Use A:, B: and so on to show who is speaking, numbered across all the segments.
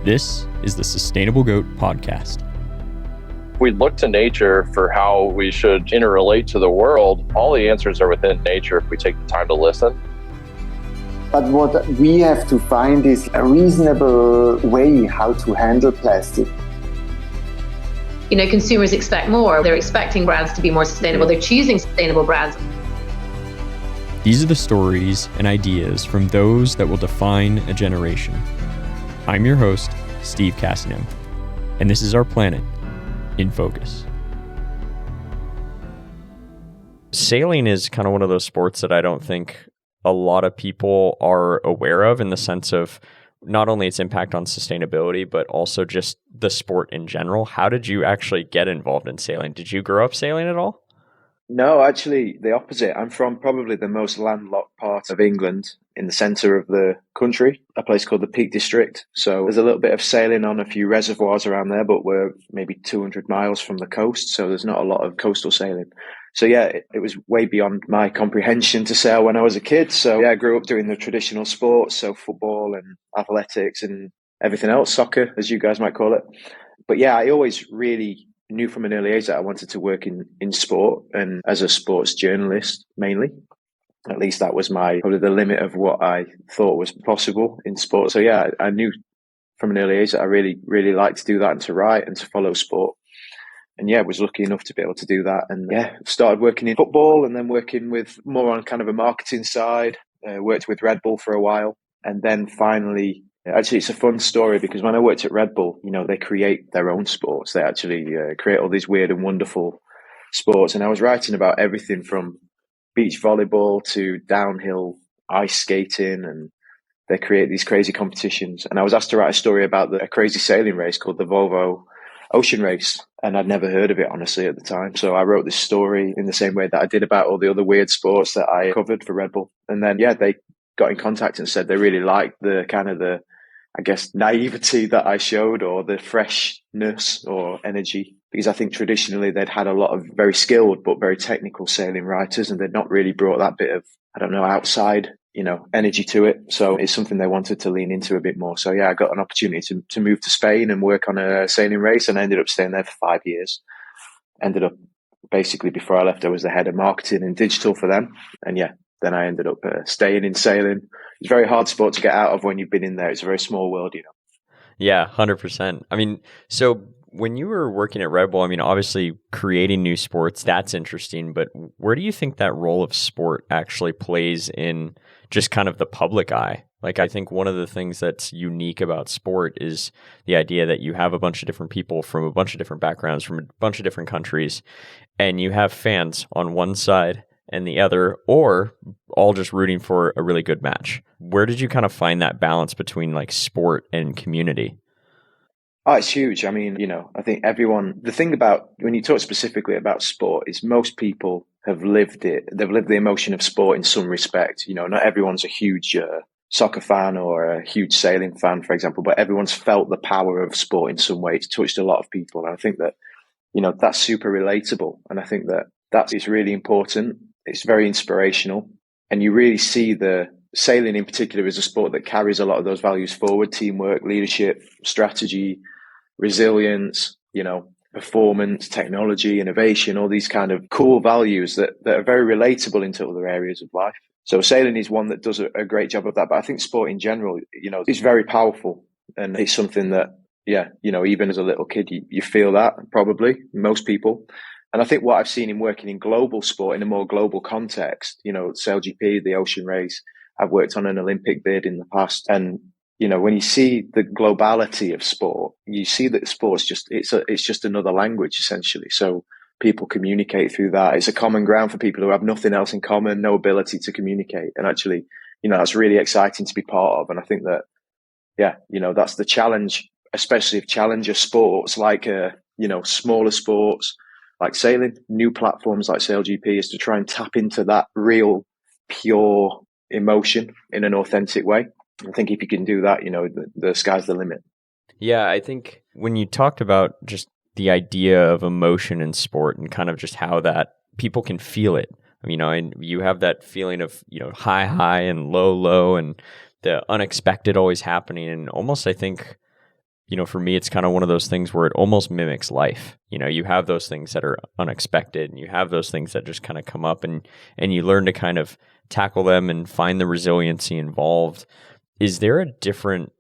A: This is the Sustainable Goat Podcast.
B: We look to nature for how we should interrelate to the world. All the answers are within nature if we take the time to listen.
C: But what we have to find is a reasonable way how to handle plastic.
D: You know, consumers expect more. They're expecting brands to be more sustainable. They're choosing sustainable brands.
A: These are the stories and ideas from those that will define a generation. I'm your host, Steve Cassinem, and this is our planet in focus. Sailing is kind of one of those sports that I don't think a lot of people are aware of, in the sense of not only its impact on sustainability, but also just the sport in general. How did you actually get involved in sailing? Did you grow up sailing at all?
E: No, actually the opposite. I'm from probably the most landlocked part of England, in the centre of the country, a place called the Peak District. So there's a little bit of sailing on a few reservoirs around there, but we're maybe 200 miles from the coast, so there's not a lot of coastal sailing. So yeah, it was way beyond my comprehension to sail when I was a kid. So yeah, I grew up doing the traditional sports, so football and athletics and everything else, soccer, as you guys might call it. But yeah, I always really knew from an early age that I wanted to work in sport, and as a sports journalist mainly. At least that was probably the limit of what I thought was possible in sport. So yeah, I knew from an early age that I really, really liked to do that and to write and to follow sport. And yeah, was lucky enough to be able to do that. And yeah, started working in football and then working with more on kind of a marketing side. Worked with Red Bull for a while. And then finally, actually, it's a fun story because when I worked at Red Bull, you know, they create their own sports. They actually create all these weird and wonderful sports. And I was writing about everything from beach volleyball to downhill ice skating, and they create these crazy competitions. And I was asked to write a story about a crazy sailing race called the Volvo Ocean Race. And I'd never heard of it, honestly, at the time. So I wrote this story in the same way that I did about all the other weird sports that I covered for Red Bull. And then, yeah, they got in contact and said they really liked the kind of I guess, naivety that I showed, or the freshness or energy. Because I think traditionally they'd had a lot of very skilled but very technical sailing writers, and they'd not really brought that bit of, outside, energy to it. So it's something they wanted to lean into a bit more. So yeah, I got an opportunity to move to Spain and work on a sailing race, and I ended up staying there for 5 years. Ended up, basically before I left, I was the head of marketing and digital for them. And yeah, then I ended up staying in sailing. It's a very hard sport to get out of when you've been in there. It's a very small world,
A: Yeah, 100%. I mean, so when you were working at Red Bull, obviously creating new sports, that's interesting, but where do you think that role of sport actually plays in just kind of the public eye? Like, I think one of the things that's unique about sport is the idea that you have a bunch of different people from a bunch of different backgrounds, from a bunch of different countries, and you have fans on one side and the other, or all just rooting for a really good match. Where did you kind of find that balance between like sport and community?
E: Oh, it's huge. I think the thing about when you talk specifically about sport is most people have lived it. They've lived the emotion of sport in some respect. Not everyone's a huge soccer fan or a huge sailing fan, for example, but everyone's felt the power of sport in some way. It's touched a lot of people. And I think that, that's super relatable. And I think that is really important. It's very inspirational. And you really see the sailing in particular is a sport that carries a lot of those values forward: teamwork, leadership, strategy, resilience, performance, technology, innovation, all these kind of cool values that are very relatable into other areas of life. So sailing is one that does a great job of that. But I think sport in general, is very powerful. And it's something that, even as a little kid, you feel that, probably, most people. And I think what I've seen in working in global sport, in a more global context, SailGP, the ocean race, I've worked on an Olympic bid in the past. And, when you see the globality of sport, you see that sport's it's just another language, essentially. So people communicate through that. It's a common ground for people who have nothing else in common, no ability to communicate. And actually, that's really exciting to be part of. And I think that, that's the challenge, especially of challenger sports, like, smaller sports, like sailing, new platforms like SailGP, is to try and tap into that real, pure emotion in an authentic way. I think if you can do that, the sky's the limit.
A: Yeah, I think when you talked about just the idea of emotion in sport and kind of just how that people can feel it, and you have that feeling of, high and low, and the unexpected always happening. And almost, I think, for me, it's kind of one of those things where it almost mimics life. You have those things that are unexpected, and you have those things that just kind of come up, and you learn to kind of tackle them and find the resiliency involved. Is there a different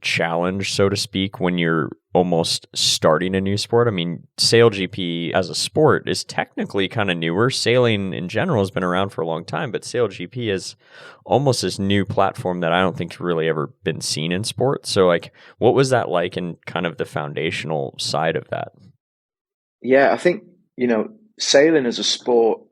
A: challenge, so to speak, when you're almost starting a new sport? I mean, SailGP as a sport is technically kind of newer. Sailing in general has been around for a long time, but SailGP is almost this new platform that I don't think really ever been seen in sport. So like, what was that like in kind of the foundational side of that?
E: Yeah, I think, sailing as a sport,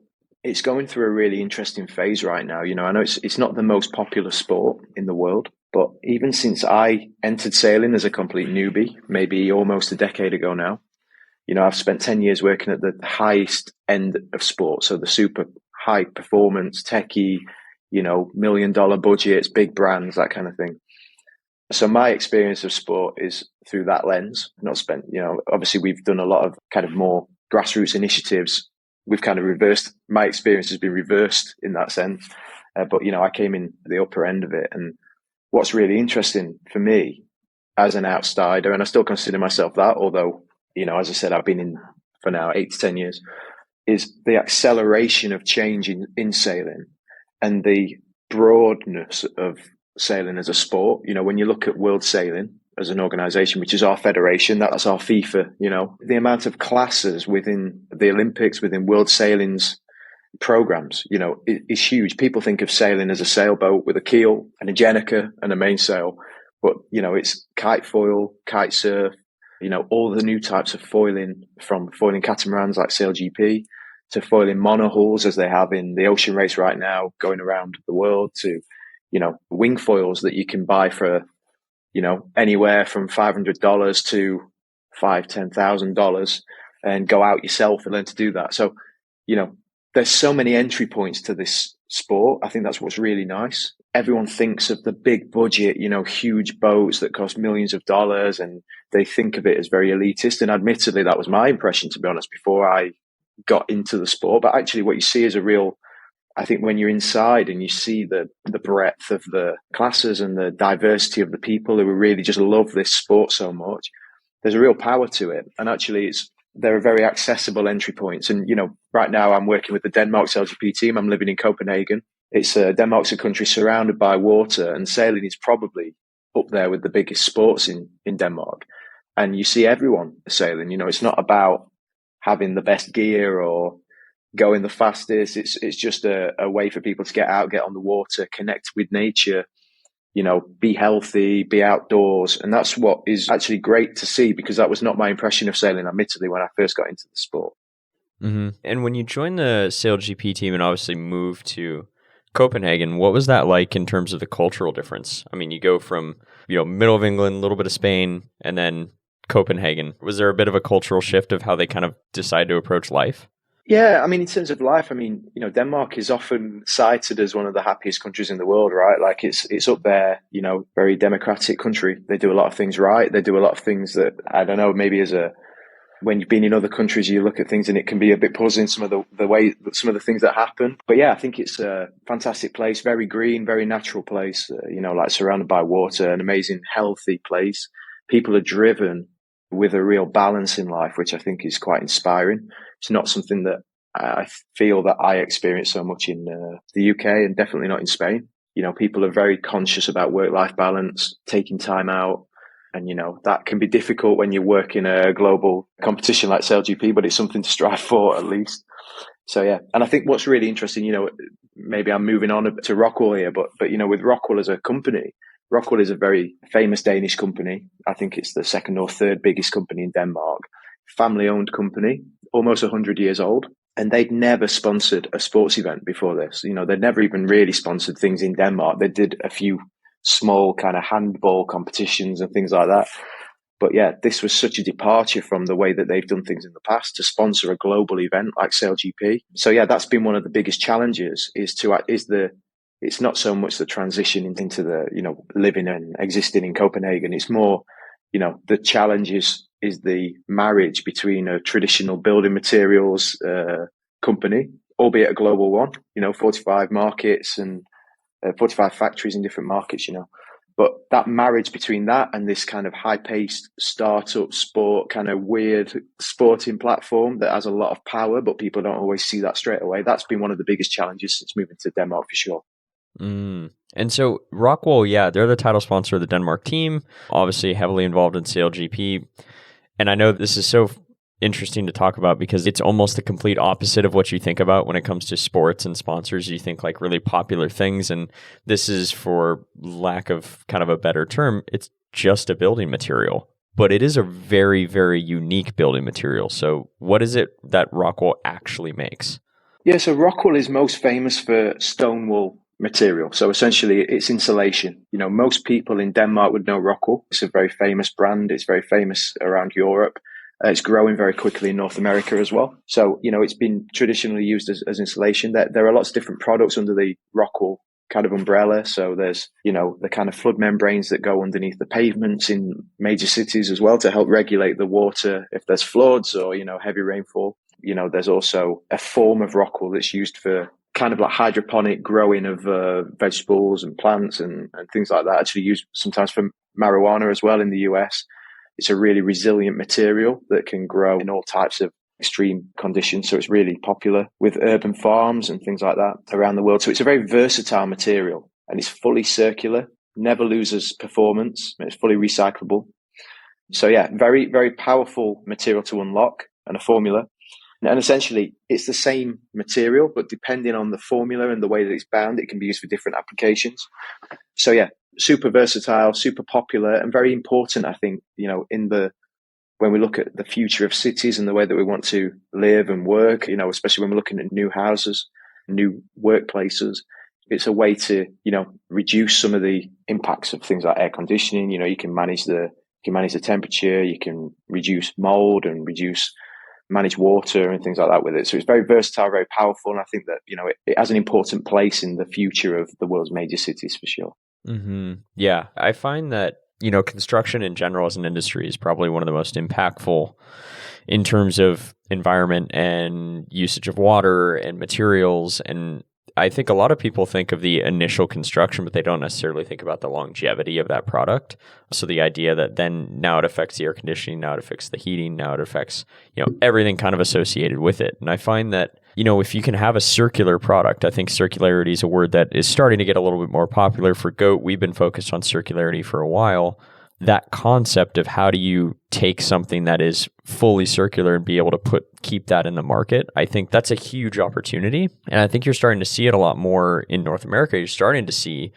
E: it's going through a really interesting phase right now. I know it's not the most popular sport in the world, but even since I entered sailing as a complete newbie, maybe almost a decade ago now, I've spent 10 years working at the highest end of sport. So the super high performance, techie, $1 million budgets, big brands, that kind of thing. So my experience of sport is through that lens. Not spent, obviously we've done a lot of kind of more grassroots initiatives. We've kind of reversed, my experience has been reversed in that sense. But, I came in the upper end of it. And what's really interesting for me as an outsider, and I still consider myself that, although, as I said, I've been in for now 8 to 10 years, is the acceleration of change in sailing and the broadness of sailing as a sport. When you look at World Sailing as an organization, which is our federation, that's our FIFA, the amount of classes within the Olympics, within World Sailing's programs, is huge. People think of sailing as a sailboat with a keel and a gennaker and a mainsail, but it's kite foil, kite surf, all the new types of foiling, from foiling catamarans like SailGP to foiling monohulls as they have in the ocean race right now going around the world, to wing foils that you can buy for anywhere from $500 to $5,000-$10,000 and go out yourself and learn to do that. So there's so many entry points to this sport. I think that's what's really nice. Everyone thinks of the big budget, huge boats that cost millions of dollars, and they think of it as very elitist. And admittedly, that was my impression, to be honest, before I got into the sport. But actually what you see is I think when you're inside and you see the breadth of the classes and the diversity of the people who really just love this sport so much, there's a real power to it. And actually there are very accessible entry points. And, right now I'm working with the Denmark SailGP team. I'm living in Copenhagen. It's Denmark's a country surrounded by water, and sailing is probably up there with the biggest sports in Denmark. And you see everyone sailing. It's not about having the best gear or going the fastest. It's just a way for people to get out, get on the water, connect with nature, be healthy, be outdoors. And that's what is actually great to see, because that was not my impression of sailing, admittedly, when I first got into the sport.
A: Mm-hmm. And when you joined the SailGP team and obviously moved to Copenhagen, what was that like in terms of the cultural difference? I mean, you go from, middle of England, a little bit of Spain, and then Copenhagen. Was there a bit of a cultural shift of how they kind of decide to approach life?
E: Yeah, I mean, in terms of life, Denmark is often cited as one of the happiest countries in the world, right? Like it's up there, very democratic country. They do a lot of things right. They do a lot of things that, I don't know, maybe when you've been in other countries, you look at things and it can be a bit puzzling, some of the way, some of the things that happen. But yeah, I think it's a fantastic place, very green, very natural place, like surrounded by water, an amazing, healthy place. People are driven with a real balance in life, which I think is quite inspiring. It's not something that I feel that I experience so much in the UK, and definitely not in Spain. People are very conscious about work-life balance, taking time out. And, that can be difficult when you work in a global competition like SailGP, but it's something to strive for at least. So, yeah. And I think what's really interesting, maybe I'm moving on to ROCKWOOL here, but with ROCKWOOL as a company, ROCKWOOL is a very famous Danish company. I think it's the second or third biggest company in Denmark. Family-owned company, almost 100 years old. And they'd never sponsored a sports event before this. They'd never even really sponsored things in Denmark. They did a few small kind of handball competitions and things like that. But yeah, this was such a departure from the way that they've done things in the past to sponsor a global event like SailGP. So yeah, that's been one of the biggest challenges it's not so much the transition into the, living and existing in Copenhagen. It's more, the challenge is the marriage between a traditional building materials company, albeit a global one, 45 markets and 45 factories in different markets, But that marriage between that and this kind of high-paced startup sport, kind of weird sporting platform that has a lot of power, but people don't always see that straight away. That's been one of the biggest challenges since moving to Denmark for sure.
A: Mm. And so ROCKWOOL, yeah, they're the title sponsor of the Denmark team, obviously heavily involved in SailGP. And I know this is so interesting to talk about because it's almost the complete opposite of what you think about when it comes to sports and sponsors. You think like really popular things, and this is, for lack of kind of a better term, it's just a building material, but it is a very, very unique building material. So what is it that ROCKWOOL actually makes?
E: Yeah, so ROCKWOOL is most famous for stone wool material. So essentially it's insulation. You know, most people in Denmark would know ROCKWOOL. It's a very famous brand. It's very famous around Europe. It's growing very quickly in North America as well. So, you know, it's been traditionally used as insulation. There are lots of different products under the ROCKWOOL kind of umbrella. So there's, you know, the kind of flood membranes that go underneath the pavements in major cities as well to help regulate the water if there's floods or, you know, heavy rainfall. You know, there's also a form of ROCKWOOL that's used for kind of like hydroponic growing of vegetables and plants and things like that, actually used sometimes for marijuana as well in the US. It's a really resilient material that can grow in all types of extreme conditions. So it's really popular with urban farms and things like that around the world. So it's a very versatile material and it's fully circular, never loses performance. It's fully recyclable. So yeah, very, very powerful material to unlock and a formula. And essentially it's the same material, but depending on the formula and the way that it's bound, it can be used for different applications. So yeah, super versatile, super popular, and very important, I think, you know, when we look at the future of cities and the way that we want to live and work, you know, especially when we're looking at new houses, new workplaces, it's a way to, you know, reduce some of the impacts of things like air conditioning. You know, you can manage the temperature, you can reduce mold and manage water and things like that with it. So it's very versatile, very powerful. And I think that, you know, it has an important place in the future of the world's major cities for sure.
A: Mm-hmm. Yeah. I find that, you know, construction in general as an industry is probably one of the most impactful in terms of environment and usage of water and materials. And I think a lot of people think of the initial construction, but they don't necessarily think about the longevity of that product. So the idea that then now it affects the air conditioning, now it affects the heating, now it affects, you know, everything kind of associated with it. And I find that, you know, if you can have a circular product, I think circularity is a word that is starting to get a little bit more popular. For GOAT, we've been focused on circularity for a while. That concept of how do you take something that is fully circular and be able to keep that in the market, I think that's a huge opportunity. And I think you're starting to see it a lot more in North America. You're starting to see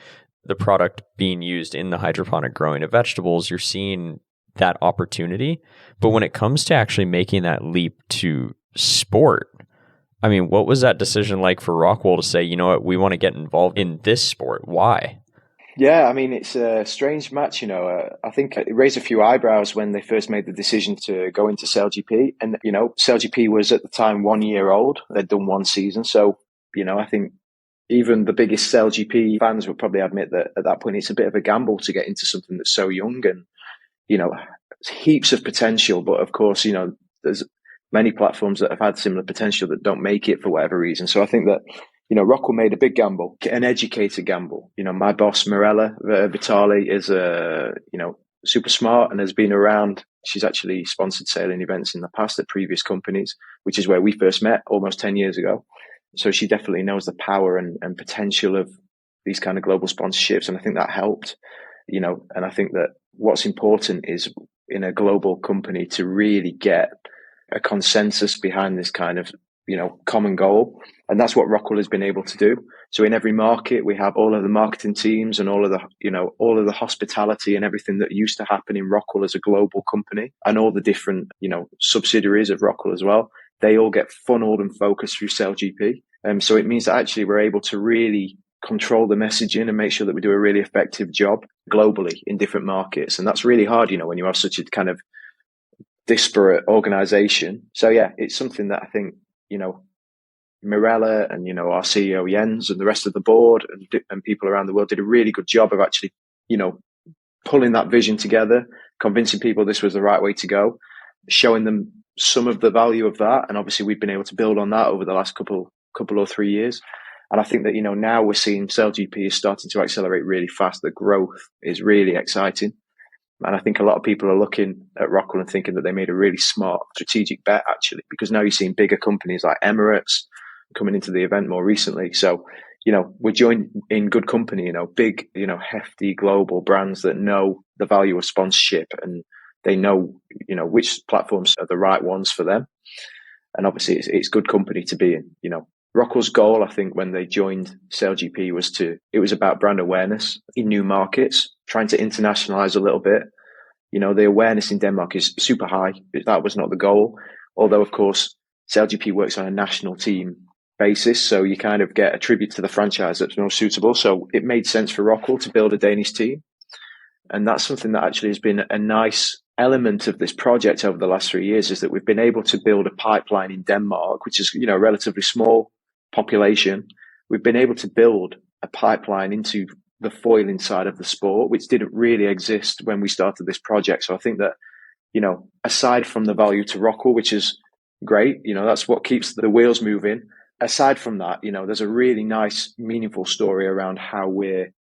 A: the product being used in the hydroponic growing of vegetables. You're seeing that opportunity. But when it comes to actually making that leap to sport, I mean, what was that decision like for ROCKWOOL to say, you know what, we want to get involved in this sport? Why?
E: Yeah, I mean, it's a strange match, you know. I think it raised a few eyebrows when they first made the decision to go into SailGP. And, you know, SailGP was at the time 1 year old. They'd done one season. So, you know, I think even the biggest SailGP fans would probably admit that at that point, it's a bit of a gamble to get into something that's so young and, you know, heaps of potential. But of course, you know, there's many platforms that have had similar potential that don't make it for whatever reason. So I think that, you know, ROCKWOOL made a big gamble, an educated gamble. You know, my boss, Mirella Vitali, is you know, super smart and has been around. She's actually sponsored sailing events in the past at previous companies, which is where we first met almost 10 years ago. So she definitely knows the power and potential of these kind of global sponsorships. And I think that helped, you know, and I think that what's important is in a global company to really get a consensus behind this kind of, you know, common goal. And that's what ROCKWOOL has been able to do. So in every market, we have all of the marketing teams and all of the, you know, all of the hospitality and everything that used to happen in ROCKWOOL as a global company, and all the different, you know, subsidiaries of ROCKWOOL as well. They all get funneled and focused through SailGP. So it means that actually we're able to really control the messaging and make sure that we do a really effective job globally in different markets. And that's really hard, you know, when you have such a kind of disparate organization. So yeah, it's something that I think, you know, Mirella and, you know, our CEO Jens and the rest of the board and people around the world did a really good job of actually, you know, pulling that vision together, convincing people this was the right way to go, showing them some of the value of that. And obviously we've been able to build on that over the last couple or 3 years. And I think that, now we're seeing SailGP is starting to accelerate really fast. The growth is really exciting. And I think a lot of people are looking at ROCKWOOL and thinking that they made a really smart strategic bet, actually, because now you're seeing bigger companies like Emirates coming into the event more recently. So, we're joined in good company, big, hefty global brands that know the value of sponsorship, and they know, which platforms are the right ones for them. And obviously it's good company to be in. ROCKWOOL's goal, I think, when they joined SailGP it was about brand awareness in new markets, trying to internationalize a little bit. The awareness in Denmark is super high. That was not the goal. Although, of course, SailGP works on a national team basis, so you kind of get a tribute to the franchise that's most suitable. So it made sense for ROCKWOOL to build a Danish team. And that's something that actually has been a nice element of this project over the last 3 years, is that we've been able to build a pipeline in Denmark, which is, a relatively small population. We've been able to build a pipeline into the foiling side of the sport, which didn't really exist when we started this project. So I think that, aside from the value to ROCKWOOL, which is great, that's what keeps the wheels moving. Aside from that, there's a really nice, meaningful story around how we're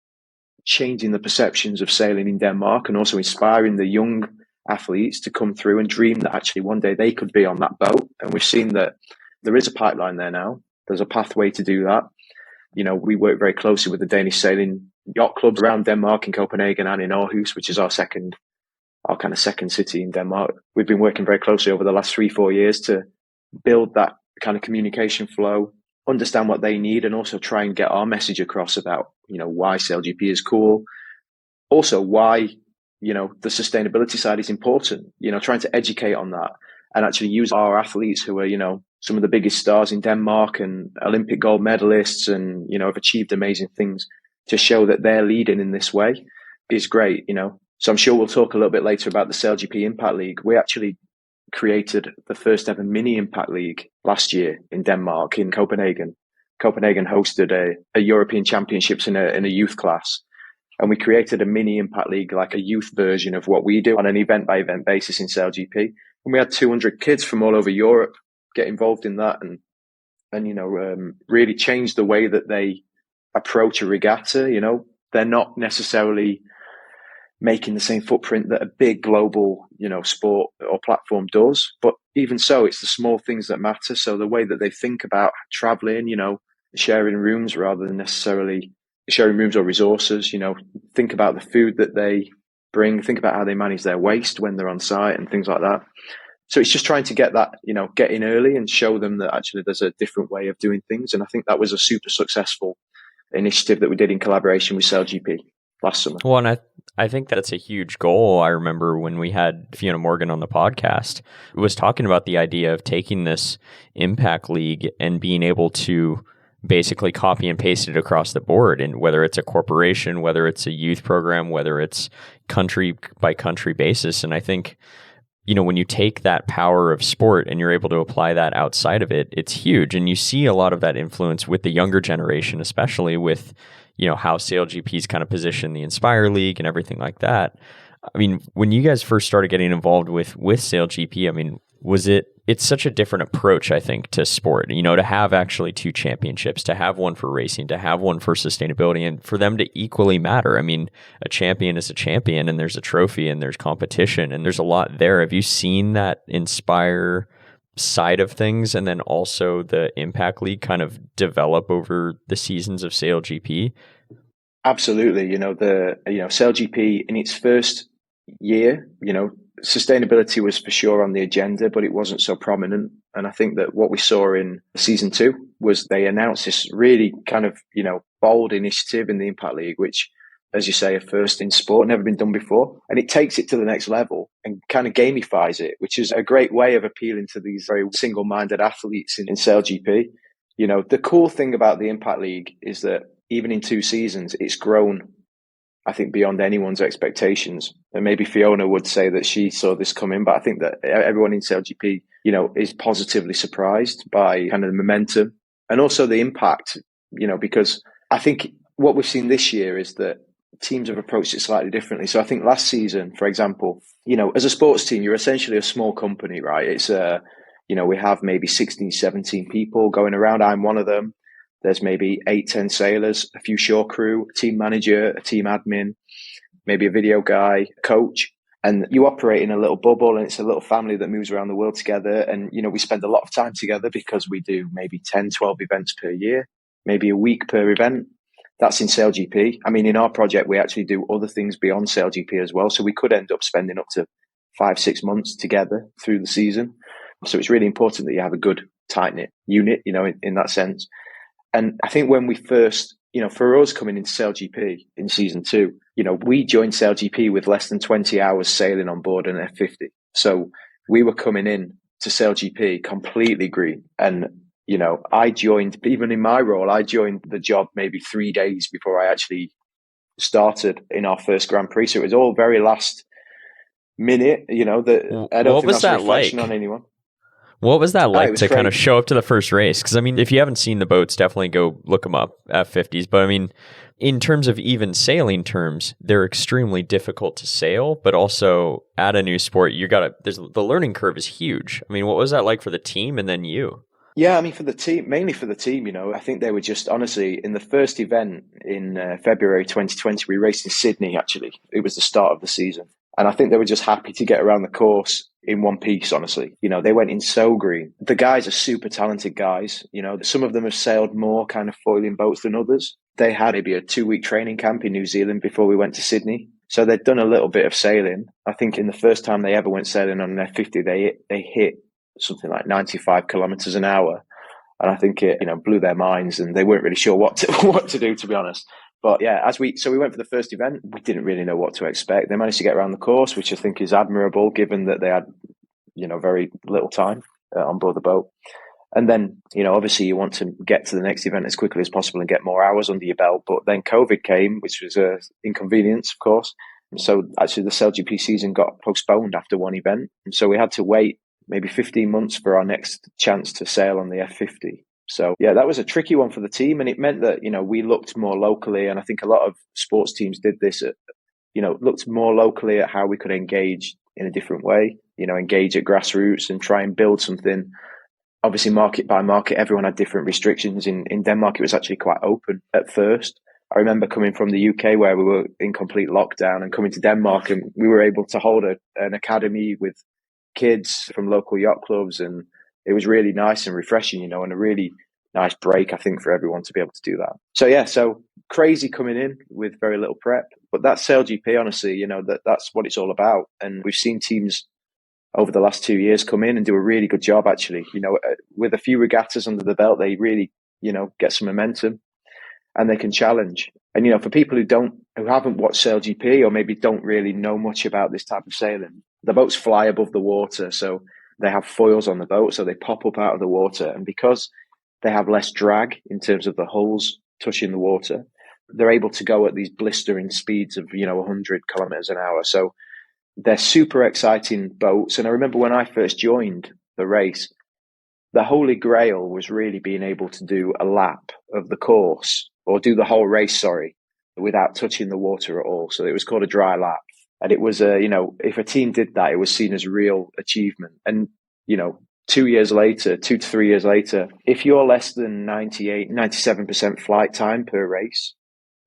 E: changing the perceptions of sailing in Denmark, and also inspiring the young athletes to come through and dream that actually one day they could be on that boat. And we've seen that there is a pipeline there now. There's a pathway to do that. We work very closely with the Danish sailing yacht clubs around Denmark, in Copenhagen and in Aarhus, which is our kind of second city in Denmark. We've been working very closely over the last 3-4 years to build that kind of communication flow, understand what they need, and also try and get our message across about, why SailGP is cool. Also why, the sustainability side is important, trying to educate on that, and actually use our athletes who are, some of the biggest stars in Denmark and Olympic gold medalists, and, have achieved amazing things, to show that they're leading in this way is great, So I'm sure we'll talk a little bit later about the SailGP Impact League. We actually created the first ever mini Impact League last year in Denmark, in Copenhagen. Copenhagen hosted a European Championships in a youth class. And we created a mini Impact League, like a youth version of what we do, on an event by event basis in SailGP. And we had 200 kids from all over Europe get involved in that, and really change the way that they approach a regatta. They're not necessarily making the same footprint that a big global, sport or platform does. But even so, it's the small things that matter. So the way that they think about traveling, sharing rooms rather than necessarily sharing rooms or resources, think about the food that they bring, think about how they manage their waste when they're on site and things like that. So it's just trying to get that, get in early and show them that actually there's a different way of doing things. And I think that was a super successful initiative that we did in collaboration with SailGP last summer.
A: Well, and I think that's a huge goal. I remember when we had Fiona Morgan on the podcast, was talking about the idea of taking this Impact League and being able to basically copy and paste it across the board. And whether it's a corporation, whether it's a youth program, whether it's country by country basis. And I think, when you take that power of sport and you're able to apply that outside of it, it's huge. And you see a lot of that influence with the younger generation, especially with, how SailGP's kind of position the Inspire League and everything like that. I mean, when you guys first started getting involved with SailGP, I mean, it's such a different approach, I think, to sport, to have actually 2 championships, to have one for racing, to have one for sustainability, and for them to equally matter. I mean, a champion is a champion, and there's a trophy and there's competition and there's a lot there. Have you seen that Inspire side of things, and then also the Impact League kind of develop over the seasons of SailGP?
E: Absolutely. SailGP in its first year, sustainability was for sure on the agenda, but it wasn't so prominent. And I think that what we saw in season 2 was they announced this really kind of, bold initiative in the Impact League, which, as you say, a first in sport, never been done before. And it takes it to the next level and kind of gamifies it, which is a great way of appealing to these very single-minded athletes in SailGP. The cool thing about the Impact League is that even in 2 seasons, it's grown, I think, beyond anyone's expectations. And maybe Fiona would say that she saw this coming, but I think that everyone in SailGP, is positively surprised by kind of the momentum and also the impact, because I think what we've seen this year is that teams have approached it slightly differently. So I think last season, for example, as a sports team, you're essentially a small company, right? It's we have maybe 16, 17 people going around. I'm one of them. There's maybe 8-10 sailors, a few shore crew, a team manager, a team admin, maybe a video guy, coach. And you operate in a little bubble, and it's a little family that moves around the world together. And, we spend a lot of time together because we do maybe 10, 12 events per year, maybe a week per event. That's in SailGP. I mean, in our project, we actually do other things beyond SailGP as well. So we could end up spending up to 5-6 months together through the season. So it's really important that you have a good, tight-knit unit, in that sense. And I think when we first, for us coming into SailGP in season 2, we joined SailGP with less than 20 hours sailing on board an F50. So we were coming in to SailGP completely green. And, I joined, even in my role, I joined the job maybe 3 days before I actually started in our first Grand Prix. So it was all very last minute, I don't think that's a reflection on anyone.
A: What was that like to
E: crazy.
A: kind of show up to the first race? Because, I mean, if you haven't seen the boats, definitely go look them up, F50s. But, I mean, in terms of even sailing terms, they're extremely difficult to sail. But also, at a new sport, the learning curve is huge. I mean, what was that like for the team and then you?
E: Yeah, I mean, mainly for the team, I think they were just, honestly, in the first event in February 2020, we raced in Sydney, actually. It was the start of the season. And I think they were just happy to get around the course in one piece, honestly. They went in so green. The guys are super talented guys. Some of them have sailed more kind of foiling boats than others. They had maybe a 2-week training camp in New Zealand before we went to Sydney. So they'd done a little bit of sailing. I think in the first time they ever went sailing on an F50, they hit something like 95 kilometers an hour. And I think it, blew their minds, and they weren't really sure what to do, to be honest. But yeah, so we went for the first event. We didn't really know what to expect. They managed to get around the course, which I think is admirable, given that they had, very little time on board the boat. And then, obviously you want to get to the next event as quickly as possible and get more hours under your belt. But then COVID came, which was an inconvenience, of course. So actually the SailGP season got postponed after one event. And so we had to wait maybe 15 months for our next chance to sail on the F50. So yeah, that was a tricky one for the team. And it meant that, we looked more locally. And I think a lot of sports teams did this, looked more locally at how we could engage in a different way, engage at grassroots and try and build something. Obviously, market by market, everyone had different restrictions. In Denmark, it was actually quite open at first. I remember coming from the UK where we were in complete lockdown, and coming to Denmark, and we were able to hold an academy with kids from local yacht clubs, and it was really nice and refreshing, and a really nice break, I think, for everyone to be able to do that. So yeah, so crazy coming in with very little prep, but that's SailGP, honestly, that's what it's all about. And we've seen teams over the last 2 years come in and do a really good job, actually. With a few regattas under the belt, they really, get some momentum and they can challenge. And, for people who haven't watched SailGP or maybe don't really know much about this type of sailing, the boats fly above the water. So they have foils on the boat, so they pop up out of the water. And because they have less drag in terms of the hulls touching the water, they're able to go at these blistering speeds of, 100 kilometers an hour. So they're super exciting boats. And I remember when I first joined the race, the holy grail was really being able to do a lap of the course, or do the whole race, without touching the water at all. So it was called a dry lap. And it was, if a team did that, it was seen as real achievement. And, 2 to 3 years later, if you're less than 97% flight time per race,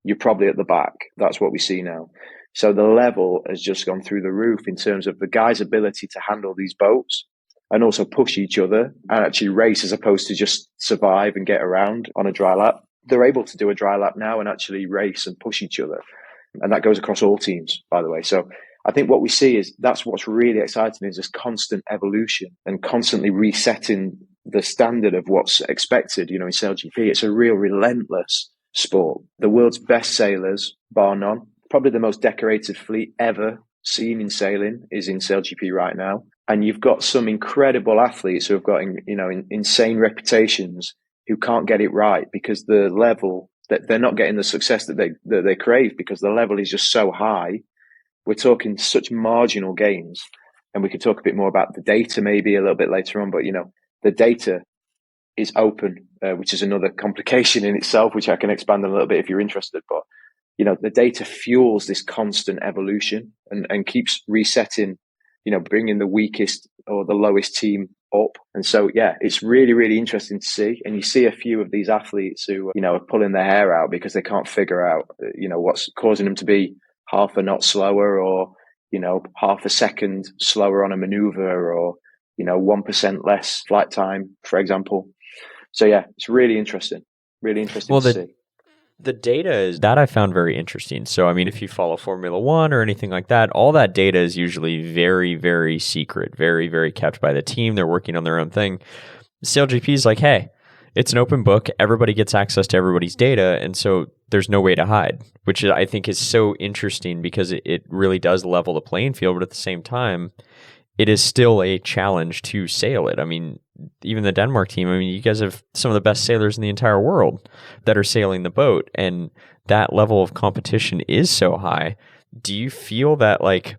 E: you're probably at the back. That's what we see now. So the level has just gone through the roof in terms of the guys' ability to handle these boats and also push each other and actually race, as opposed to just survive and get around on a dry lap. They're able to do a dry lap now and actually race and push each other. And that goes across all teams, by the way. So I think what we see is that's what's really exciting, is this constant evolution and constantly resetting the standard of what's expected. In SailGP, it's a real relentless sport. The world's best sailors, bar none, probably the most decorated fleet ever seen in sailing is in SailGP right now. And you've got some incredible athletes who have got, insane reputations who can't get it right because the level that they're not getting the success that they crave, because the level is just so high. We're talking such marginal gains, and we could talk a bit more about the data maybe a little bit later on, but the data is open, which is another complication in itself, which I can expand on a little bit if you're interested. But the data fuels this constant evolution and keeps resetting, bringing the weakest or the lowest team up. And so, yeah, it's really, really interesting to see. And you see a few of these athletes who, are pulling their hair out because they can't figure out, what's causing them to be half a knot slower, or, half a second slower on a maneuver, or, 1% less flight time, for example. So, yeah, it's really interesting. Really interesting to see.
A: The data is that I found very interesting. So, I mean, if you follow Formula One or anything like that, all that data is usually very, very secret, very, very kept by the team. They're working on their own thing. SailGP is like, hey, it's an open book. Everybody gets access to everybody's data. And so there's no way to hide, which I think is so interesting because it really does level the playing field. But at the same time, it is still a challenge to sail it. I mean, even the Denmark team, you guys have some of the best sailors in the entire world that are sailing the boat, and that level of competition is so high. Do you feel that, like,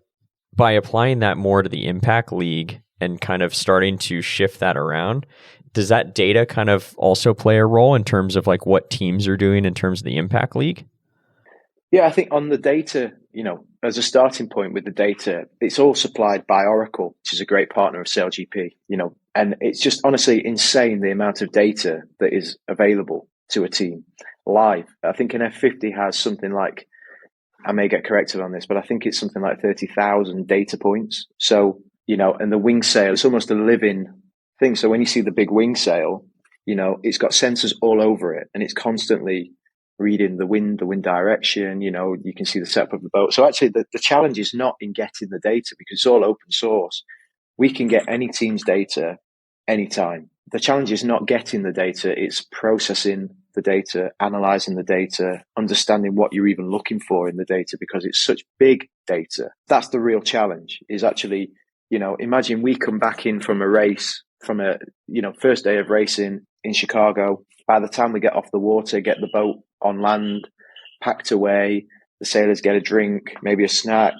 A: by applying that more to the Impact League and kind of starting to shift that around, does that data kind of also play a role in terms of like what teams are doing in terms of the Impact League?
E: Yeah, I think on the data, as a starting point with the data, it's all supplied by Oracle, which is a great partner of SailGP, and it's just honestly insane the amount of data that is available to a team live. I think an F50 has something like, I may get corrected on this, but I think it's something like 30,000 data points. So, and the wing sail, it's almost a living thing. So when you see the big wing sail, it's got sensors all over it, and it's constantly reading the wind direction, you can see the setup of the boat. So actually the challenge is not in getting the data, because it's all open source. We can get any team's data anytime. The challenge is not getting the data, it's processing the data, analyzing the data, understanding what you're even looking for in the data, because it's such big data. That's the real challenge, is actually, imagine we come back in from a race, from a, first day of racing in Chicago. By the time we get off the water, get the boat on land, packed away, the sailors get a drink, maybe a snack,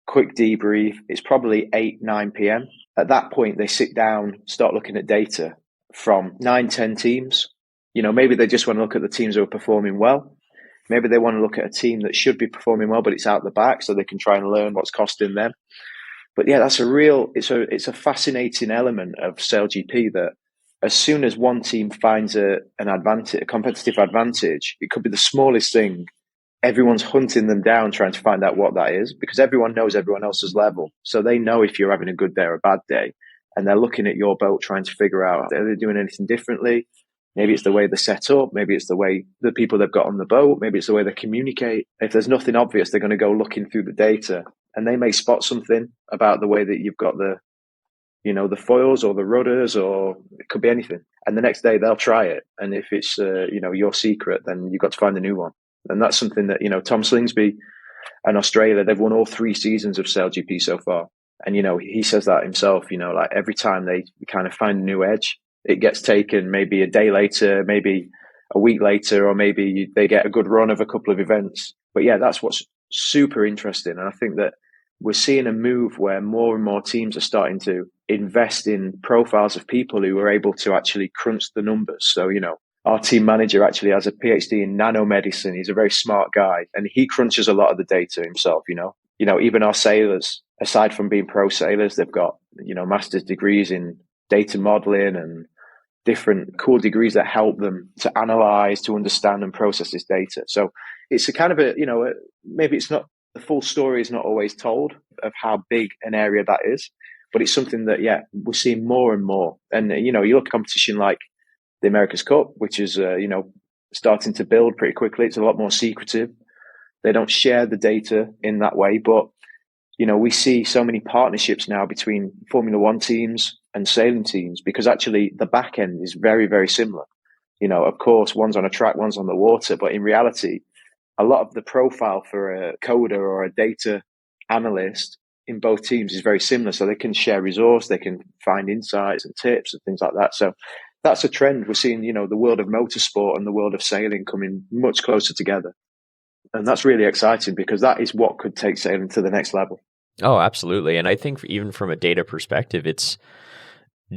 E: quick debrief. It's probably 8, 9 p.m. At that point, they sit down, start looking at data from 9, 10 teams. Maybe they just want to look at the teams who are performing well. Maybe they want to look at a team that should be performing well, but it's out the back, so they can try and learn what's costing them. But yeah, that's it's a fascinating element of SailGP, that as soon as one team finds a competitive advantage, it could be the smallest thing. Everyone's hunting them down, trying to find out what that is, because everyone knows everyone else's level. So they know if you're having a good day or a bad day, and they're looking at your boat, trying to figure out, are they doing anything differently? Maybe it's the way they're set up. Maybe it's the way the people they've got on the boat. Maybe it's the way they communicate. If there's nothing obvious, they're going to go looking through the data, and they may spot something about the way that you've got the foils or the rudders, or it could be anything. And the next day they'll try it. And if it's, your secret, then you've got to find a new one. And that's something that, Tom Slingsby and Australia, they've won all 3 seasons of SailGP so far. And, he says that himself, like every time they kind of find a new edge, it gets taken maybe a day later, maybe a week later, or maybe they get a good run of a couple of events. But yeah, that's what's super interesting. And I think that we're seeing a move where more and more teams are starting to invest in profiles of people who are able to actually crunch the numbers. So, our team manager actually has a PhD in nanomedicine. He's a very smart guy, and he crunches a lot of the data himself, even our sailors, aside from being pro sailors, they've got, master's degrees in data modeling and different cool degrees that help them to analyze, to understand and process this data. So it's a kind of maybe it's not, the full story is not always told of how big an area that is, but it's something that, we're seeing more and more. And, you look at competition like the America's Cup, which is, starting to build pretty quickly. It's a lot more secretive. They don't share the data in that way, but, we see so many partnerships now between Formula One teams and sailing teams, because actually the back end is very, very similar. Of course, one's on a track, one's on the water, but in reality, a lot of the profile for a coder or a data analyst in both teams is very similar. So they can share resource, they can find insights and tips and things like that. So that's a trend we're seeing, the world of motorsport and the world of sailing coming much closer together. And that's really exciting, because that is what could take sailing to the next level.
A: Oh, absolutely. And I think even from a data perspective, it's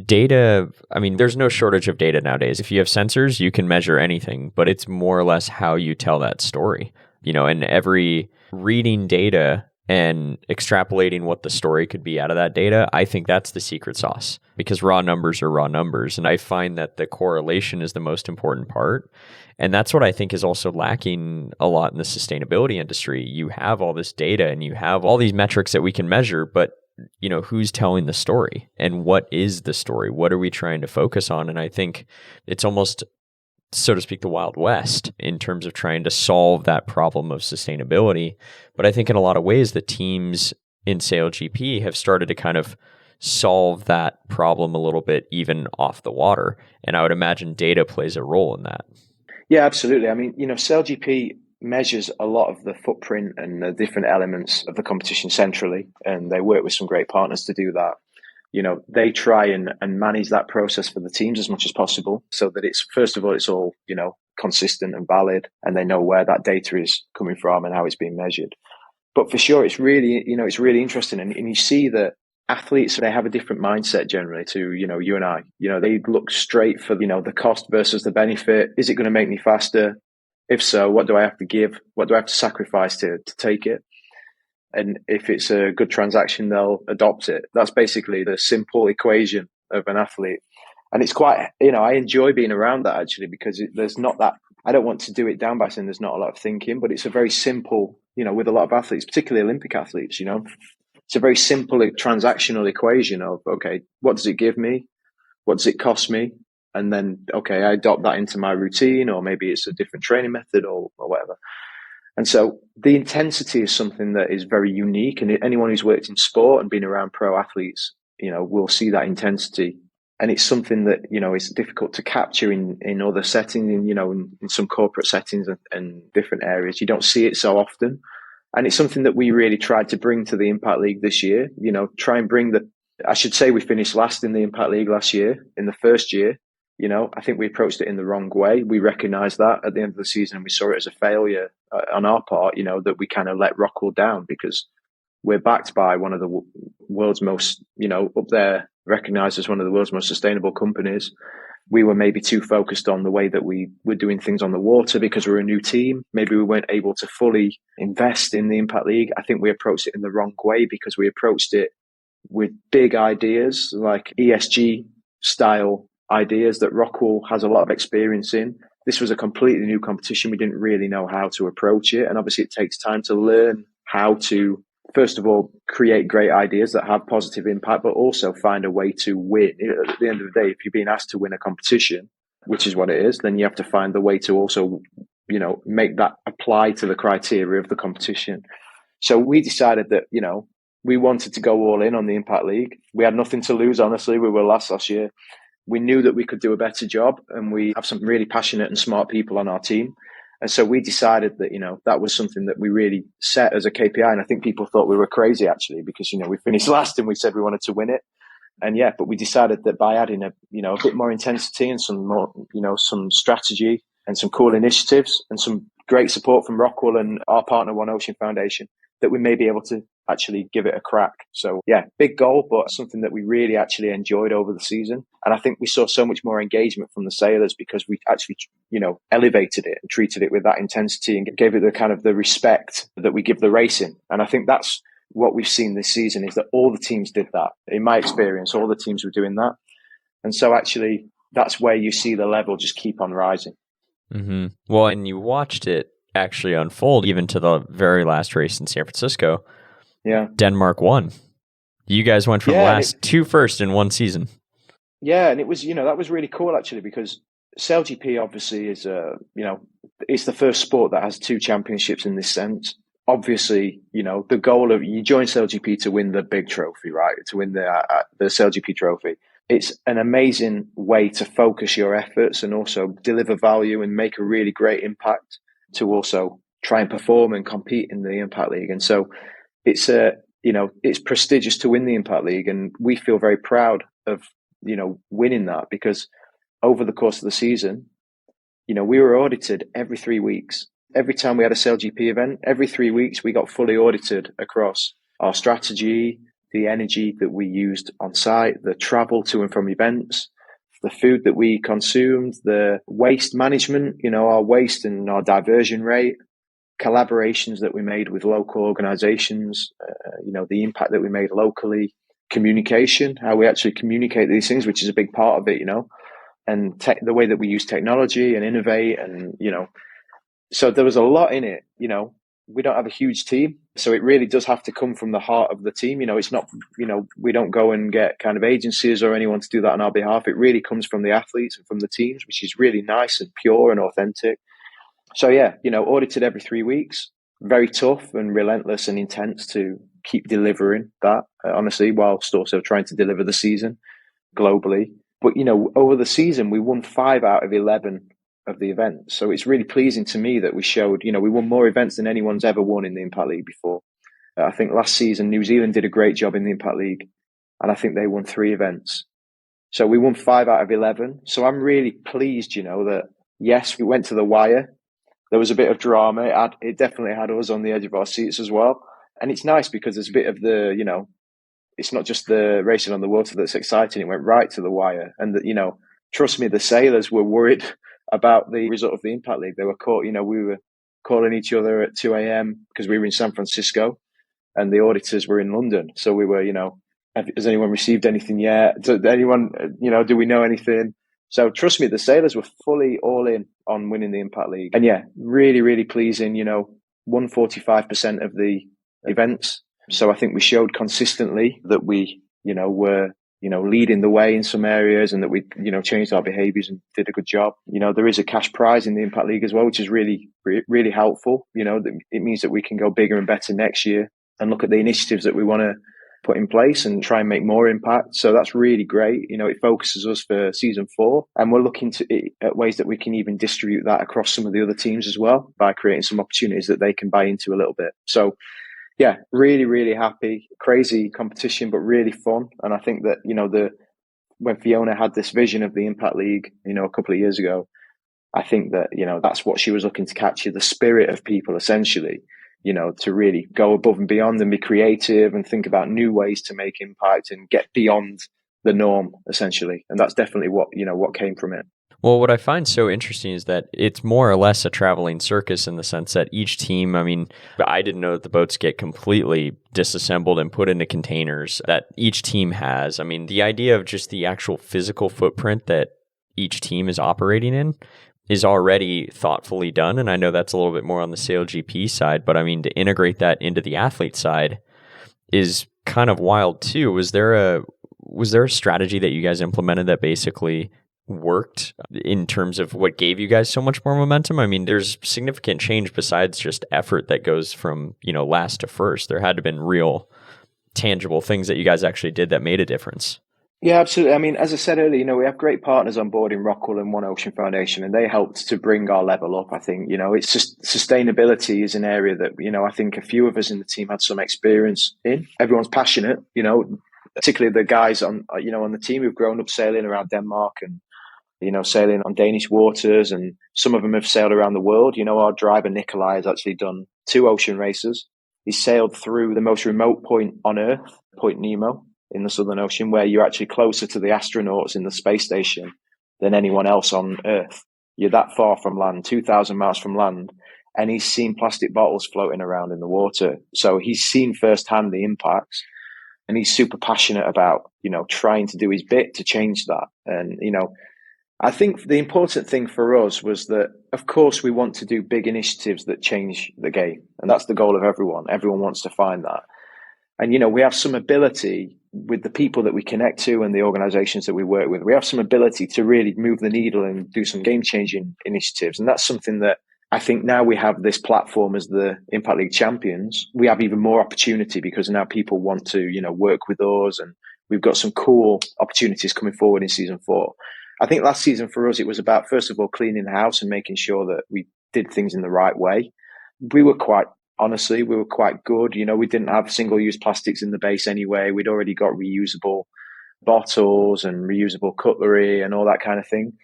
A: data. I mean, there's no shortage of data nowadays. If you have sensors, you can measure anything, but it's more or less how you tell that story, and every reading data and extrapolating what the story could be out of that data, I think that's the secret sauce, because raw numbers are raw numbers. And I find that the correlation is the most important part. And that's what I think is also lacking a lot in the sustainability industry. You have all this data and you have all these metrics that we can measure, but who's telling the story and what is the story? What are we trying to focus on? And I think it's almost, so to speak, the Wild West in terms of trying to solve that problem of sustainability. But I think in a lot of ways, the teams in SailGP have started to kind of solve that problem a little bit, even off the water. And I would imagine data plays a role in that.
E: Yeah, absolutely. I mean, SailGP measures a lot of the footprint and the different elements of the competition centrally, and they work with some great partners to do that. They try and manage that process for the teams as much as possible, so that it's, first of all, it's all, consistent and valid, and they know where that data is coming from and how it's being measured. But for sure, it's really, it's really interesting. And you see that athletes, they have a different mindset generally to, you and I. They look straight for, the cost versus the benefit. Is it going to make me faster? If so, what do I have to give? What do I have to sacrifice to take it? And if it's a good transaction, they'll adopt it. That's basically the simple equation of an athlete. And it's quite, I enjoy being around that actually, because there's not that, I don't want to do it down by saying there's not a lot of thinking, but it's a very simple, with a lot of athletes, particularly Olympic athletes, it's a very simple transactional equation of, okay, what does it give me? What does it cost me? And then, okay, I adopt that into my routine, or maybe it's a different training method or whatever. And so the intensity is something that is very unique. And anyone who's worked in sport and been around pro athletes, will see that intensity. And it's something that, is difficult to capture in other settings, in some corporate settings and different areas. You don't see it so often. And it's something that we really tried to bring to the Impact League this year, try and bring I should say we finished last in the Impact League last year, in the first year. I think we approached it in the wrong way. We recognized that at the end of the season, and we saw it as a failure on our part, that we kind of let ROCKWOOL down, because we're backed by one of the world's most, up there, recognized as one of the world's most sustainable companies. We were maybe too focused on the way that we were doing things on the water because we're a new team. Maybe we weren't able to fully invest in the Impact League. I think we approached it in the wrong way, because we approached it with big ideas like ESG style ideas that ROCKWOOL has a lot of experience in. This was a completely new competition. We didn't really know how to approach it. And obviously it takes time to learn how to, first of all, create great ideas that have positive impact, but also find a way to win. At the end of the day, if you're being asked to win a competition, which is what it is, then you have to find the way to also, make that apply to the criteria of the competition. So we decided that, we wanted to go all in on the Impact League. We had nothing to lose, honestly. We were last year. We knew that we could do a better job, and we have some really passionate and smart people on our team. And so we decided that, that was something that we really set as a KPI. And I think people thought we were crazy, actually, because, we finished last and we said we wanted to win it. And yeah, but we decided that by adding a bit more intensity and some more, some strategy and some cool initiatives and some great support from ROCKWOOL and our partner, One Ocean Foundation, that we may be able to actually give it a crack. So yeah, big goal, but something that we really actually enjoyed over the season. And I think we saw so much more engagement from the sailors because we actually, elevated it and treated it with that intensity and gave it the kind of the respect that we give the racing. And I think that's what we've seen this season, is that all the teams did that. In my experience, all the teams were doing that. And so actually that's where you see the level just keep on rising.
A: Mm-hmm. Well, and you watched it actually unfold even to the very last race in San Francisco.
E: Yeah.
A: Denmark won. You guys went from last to first in one season.
E: Yeah, and it was, that was really cool actually, because SailGP obviously is it's the first sport that has two championships in this sense. Obviously, the goal of you join SailGP to win the big trophy, right? To win the SailGP trophy. It's an amazing way to focus your efforts and also deliver value and make a really great impact, to also try and perform and compete in the Impact League. And so it's it's prestigious to win the Impact League, and we feel very proud of winning that, because over the course of the season, we were audited every 3 weeks. Every time we had a SailGP event, every 3 weeks we got fully audited across our strategy, the energy that we used on site, the travel to and from events, the food that we consumed, the waste management, our waste and our diversion rate, collaborations that we made with local organizations, the impact that we made locally, communication, how we actually communicate these things, which is a big part of it, and the way that we use technology and innovate. And, so there was a lot in it. We don't have a huge team, so it really does have to come from the heart of the team. It's not, we don't go and get kind of agencies or anyone to do that on our behalf. It really comes from the athletes and from the teams, which is really nice and pure and authentic. So yeah, audited every 3 weeks, very tough and relentless and intense to keep delivering that, honestly, whilst also trying to deliver the season globally. But, over the season, we won 5 out of 11 of the events. So it's really pleasing to me that we showed, we won more events than anyone's ever won in the Impact League before. I think last season, New Zealand did a great job in the Impact League, and I think they won 3 events. So we won 5 out of 11. So I'm really pleased, that, yes, we went to the wire. There was a bit of drama. It definitely had us on the edge of our seats as well. And it's nice because there's a bit of the, it's not just the racing on the water that's exciting. It went right to the wire. And, trust me, the sailors were worried about the result of the Impact League. They were caught, we were calling each other at 2 a.m. because we were in San Francisco and the auditors were in London. So we were, has anyone received anything yet? Do we know anything? So trust me, the sailors were fully all in on winning the Impact League. And yeah, really, really pleasing, won 45% of the events. So I think we showed consistently that we, were, leading the way in some areas, and that we, changed our behaviours and did a good job. There is a cash prize in the Impact League as well, which is really, really helpful. It means that we can go bigger and better next year and look at the initiatives that we want to put in place and try and make more impact. So that's really great. It focuses us for season 4, and we're looking at ways that we can even distribute that across some of the other teams as well by creating some opportunities that they can buy into a little bit. So yeah, really, really happy. Crazy competition, but really fun. And I think that, when Fiona had this vision of the Impact League, a couple of years ago, I think that, that's what she was looking to capture, the spirit of people, essentially, to really go above and beyond and be creative and think about new ways to make impact and get beyond the norm, essentially. And that's definitely what came from it.
A: Well, what I find so interesting is that it's more or less a traveling circus in the sense that each team, I didn't know that the boats get completely disassembled and put into containers that each team has. The idea of just the actual physical footprint that each team is operating in is already thoughtfully done. And I know that's a little bit more on the SailGP side, but to integrate that into the athlete side is kind of wild too. Was there a strategy that you guys implemented that basically worked in terms of what gave you guys so much more momentum? There's significant change besides just effort that goes from, last to first. There had to have been real tangible things that you guys actually did that made a difference.
E: Yeah, absolutely. As I said earlier, we have great partners on board in ROCKWOOL and One Ocean Foundation, and they helped to bring our level up. I think, it's just sustainability is an area that, I think a few of us in the team had some experience in. Everyone's passionate, particularly the guys on the team who've grown up sailing around Denmark and, sailing on Danish waters, and some of them have sailed around the world. Our driver, Nikolai, has actually done 2 ocean races. He sailed through the most remote point on Earth, Point Nemo, in the Southern Ocean, where you're actually closer to the astronauts in the space station than anyone else on Earth. You're that far from land, 2,000 miles from land, and he's seen plastic bottles floating around in the water. So he's seen firsthand the impacts, and he's super passionate about, trying to do his bit to change that. And, I think the important thing for us was that, of course, we want to do big initiatives that change the game. And that's the goal of everyone. Everyone wants to find that. And, we have some ability with the people that we connect to and the organizations that we work with. We have some ability to really move the needle and do some game-changing initiatives. And that's something that I think now we have this platform as the Impact League champions. We have even more opportunity because now people want to, work with us. And we've got some cool opportunities coming forward in season 4. I think last season for us, it was about, first of all, cleaning the house and making sure that we did things in the right way. We were quite good. We didn't have single-use plastics in the base anyway. We'd already got reusable bottles and reusable cutlery and all that kind of thing.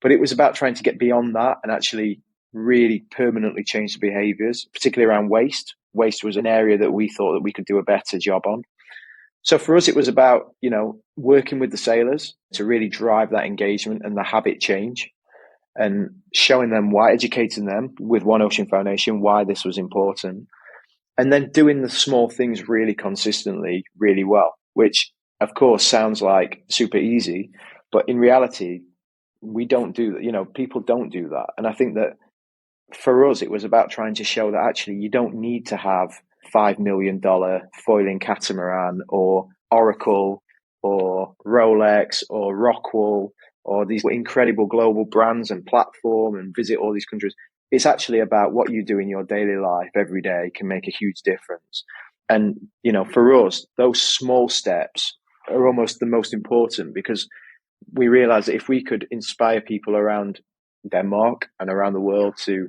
E: But it was about trying to get beyond that and actually really permanently change the behaviors, particularly around waste. Waste was an area that we thought that we could do a better job on. So for us, it was about, working with the sailors to really drive that engagement and the habit change. and showing them why, educating them with One Ocean Foundation, why this was important. And then doing the small things really consistently, really well, which of course sounds like super easy, but in reality, we don't do that. People don't do that. And I think that for us, it was about trying to show that actually you don't need to have $5 million foiling catamaran or Oracle or Rolex or ROCKWOOL or these incredible global brands and platform and visit all these countries. It's actually about what you do in your daily life every day can make a huge difference. And, for us, those small steps are almost the most important, because we realize that if we could inspire people around Denmark and around the world to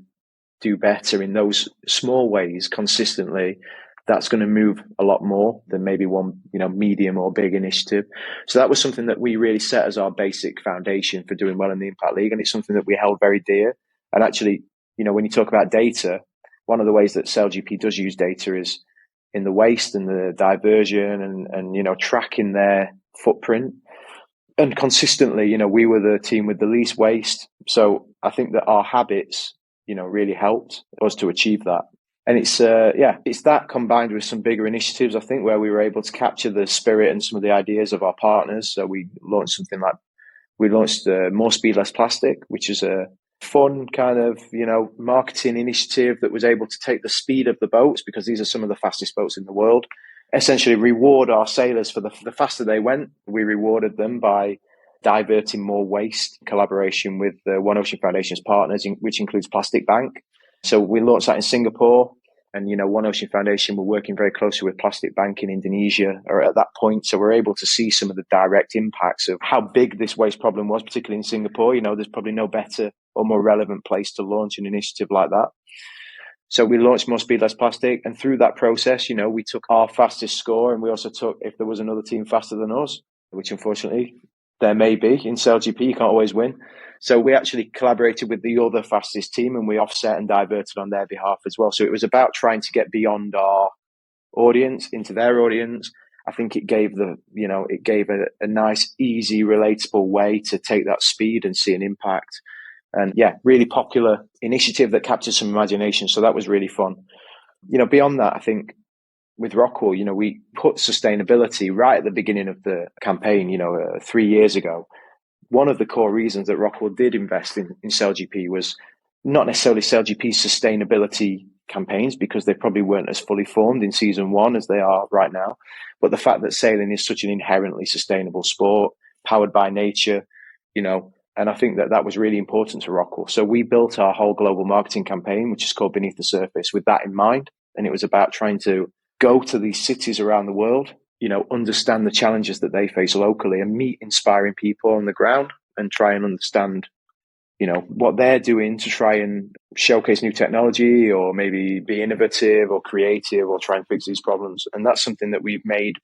E: do better in those small ways consistently, that's going to move a lot more than maybe one, medium or big initiative. So that was something that we really set as our basic foundation for doing well in the Impact League. And it's something that we held very dear. And actually, when you talk about data, one of the ways that SailGP does use data is in the waste and the diversion and tracking their footprint. And consistently, we were the team with the least waste. So I think that our habits, really helped us to achieve that. And it's that combined with some bigger initiatives, I think, where we were able to capture the spirit and some of the ideas of our partners. So we launched More Speed, Less Plastic, which is a fun kind of, marketing initiative that was able to take the speed of the boats, because these are some of the fastest boats in the world, essentially reward our sailors for the faster they went. We rewarded them by diverting more waste in collaboration with the One Ocean Foundation's partners, which includes Plastic Bank. So we launched that in Singapore, and, One Ocean Foundation were working very closely with Plastic Bank in Indonesia or at that point. So we're able to see some of the direct impacts of how big this waste problem was, particularly in Singapore. There's probably no better or more relevant place to launch an initiative like that. So we launched More Speed, Less Plastic. And through that process, we took our fastest score, and we also took, if there was another team faster than us, which unfortunately there may be in SailGP, you can't always win. So we actually collaborated with the other fastest team, and we offset and diverted on their behalf as well. So it was about trying to get beyond our audience into their audience. I think it gave a nice, easy, relatable way to take that speed and see an impact. And really popular initiative that captured some imagination. So that was really fun. Beyond that, I think with ROCKWOOL, we put sustainability right at the beginning of the campaign, 3 years ago. One of the core reasons that ROCKWOOL did invest in SailGP was not necessarily SailGP's sustainability campaigns, because they probably weren't as fully formed in season 1 as they are right now, but the fact that sailing is such an inherently sustainable sport, powered by nature, and I think that was really important to ROCKWOOL. So we built our whole global marketing campaign, which is called Beneath the Surface, with that in mind. And it was about trying to go to these cities around the world, understand the challenges that they face locally and meet inspiring people on the ground and try and understand, what they're doing to try and showcase new technology or maybe be innovative or creative or try and fix these problems. And that's something that we've made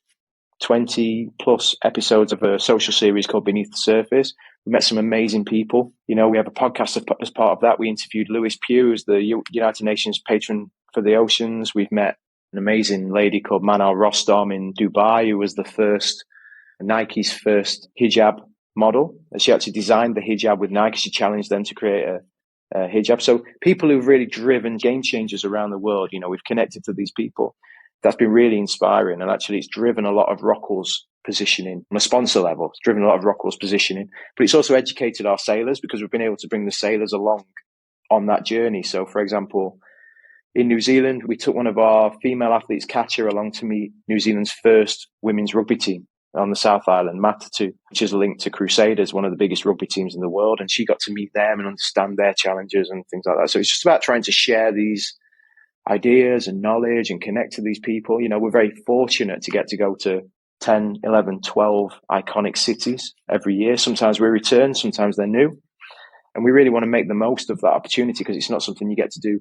E: 20 plus episodes of a social series called Beneath the Surface. We met some amazing people. We have a podcast as part of that. We interviewed Lewis Pugh, who's the United Nations patron for the oceans. We've met an amazing lady called Manal Rostom in Dubai, who was Nike's first hijab model. She actually designed the hijab with Nike. She challenged them to create a hijab. So people who've really driven game changers around the world, we've connected to these people. That's been really inspiring. And actually, it's driven a lot of ROCKWOOL's positioning on a sponsor level. It's driven a lot of ROCKWOOL's positioning, but it's also educated our sailors, because we've been able to bring the sailors along on that journey. So, for example, in New Zealand, we took one of our female athletes, Katja, along to meet New Zealand's first women's rugby team on the South Island, Matatu, which is linked to Crusaders, one of the biggest rugby teams in the world. And she got to meet them and understand their challenges and things like that. So it's just about trying to share these ideas and knowledge and connect to these people. We're very fortunate to get to go to 10, 11, 12 iconic cities every year. Sometimes we return, sometimes they're new. And we really want to make the most of that opportunity, because it's not something you get to do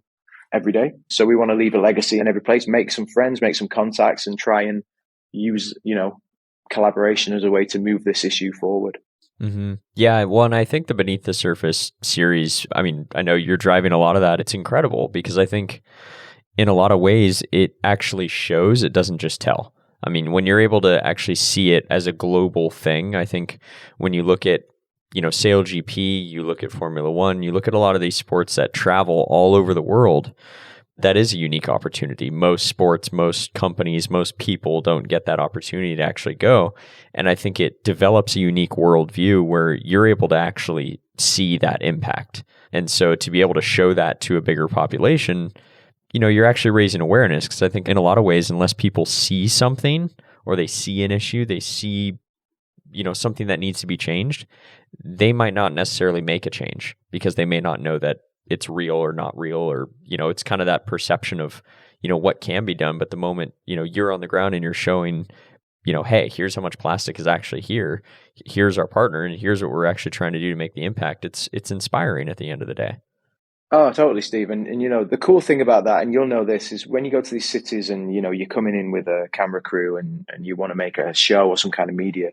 E: every day. So we want to leave a legacy in every place, make some friends, make some contacts, and try and use, collaboration as a way to move this issue forward.
A: Mm-hmm. Yeah, well, and I think the Beneath the Surface series, I know you're driving a lot of that. It's incredible, because I think in a lot of ways, it actually shows, it doesn't just tell. When you're able to actually see it as a global thing, I think when you look at SailGP, you look at Formula One, you look at a lot of these sports that travel all over the world. That is a unique opportunity. Most sports, most companies, most people don't get that opportunity to actually go. And I think it develops a unique worldview where you're able to actually see that impact. And so to be able to show that to a bigger population, you're actually raising awareness. Because I think in a lot of ways, unless people see something or they see an issue, they see, something that needs to be changed, they might not necessarily make a change because they may not know that it's real or not real, or, it's kind of that perception of, what can be done. But the moment, you're on the ground and you're showing, hey, here's how much plastic is actually here. Here's our partner, and here's what we're actually trying to do to make the impact. It's inspiring at the end of the day.
E: Oh, totally, Steve. And the cool thing about that, and you'll know this, is when you go to these cities and, you're coming in with a camera crew and you want to make a show or some kind of media,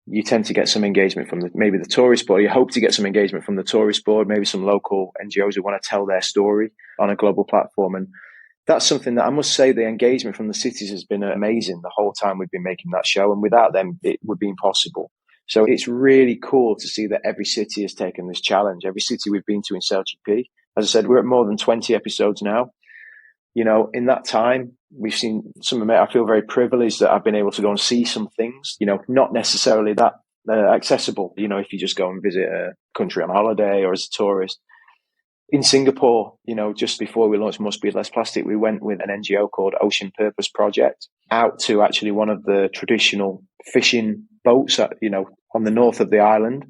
E: you tend to get some engagement from maybe the tourist board. You hope to get some engagement from the tourist board, maybe some local NGOs who want to tell their story on a global platform. And that's something that I must say, the engagement from the cities has been amazing the whole time we've been making that show. And without them, it would be impossible. So it's really cool to see that every city has taken this challenge. Every city we've been to in SailGP, as I said, we're at more than 20 episodes now. In that time, we've seen some of it. I feel very privileged that I've been able to go and see some things, not necessarily that accessible, if you just go and visit a country on holiday or as a tourist. In Singapore, just before we launched More Speed, Less Plastic, we went with an NGO called Ocean Purpose Project out to actually one of the traditional fishing boats, on the north of the island.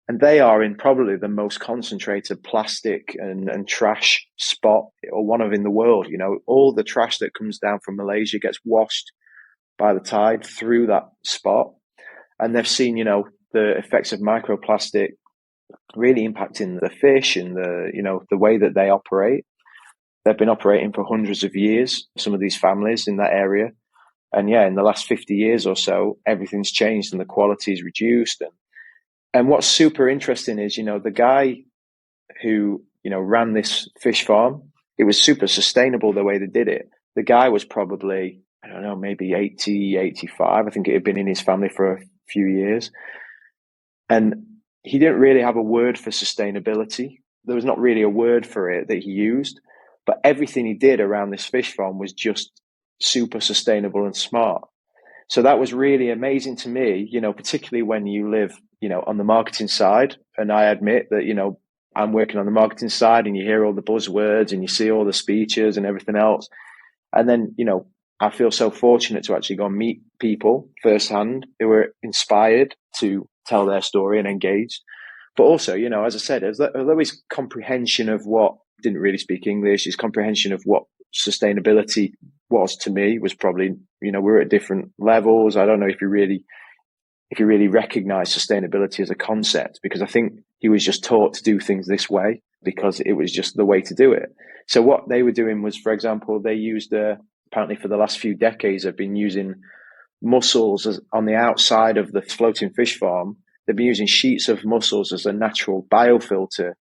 E: And they are in probably the most concentrated plastic and trash spot, or one of in the world. All the trash that comes down from Malaysia gets washed by the tide through that spot. And they've seen, the effects of microplastic really impacting the fish and the way that they operate. They've been operating for hundreds of years, some of these families in that area. And in the last 50 years or so, everything's changed and the quality is reduced. And what's super interesting is, the guy who, ran this fish farm, it was super sustainable the way they did it. The guy was probably, I don't know, maybe 80, 85. I think it had been in his family for a few years. And he didn't really have a word for sustainability. There was not really a word for it that he used, but everything he did around this fish farm was just super sustainable and smart. So that was really amazing to me, particularly when you live, on the marketing side. And I admit that, I'm working on the marketing side and you hear all the buzzwords and you see all the speeches and everything else. And then, I feel so fortunate to actually go and meet people firsthand who were inspired to tell their story and engaged. But also, as I said, although his comprehension of what, didn't really speak English, his comprehension of what sustainability was to me was probably, we're at different levels. I don't know if you really recognize sustainability as a concept, because I think he was just taught to do things this way because it was just the way to do it. So what they were doing was, for example, they used, apparently for the last few decades, have been using mussels on the outside of the floating fish farm. They've been using sheets of mussels as a natural biofilter.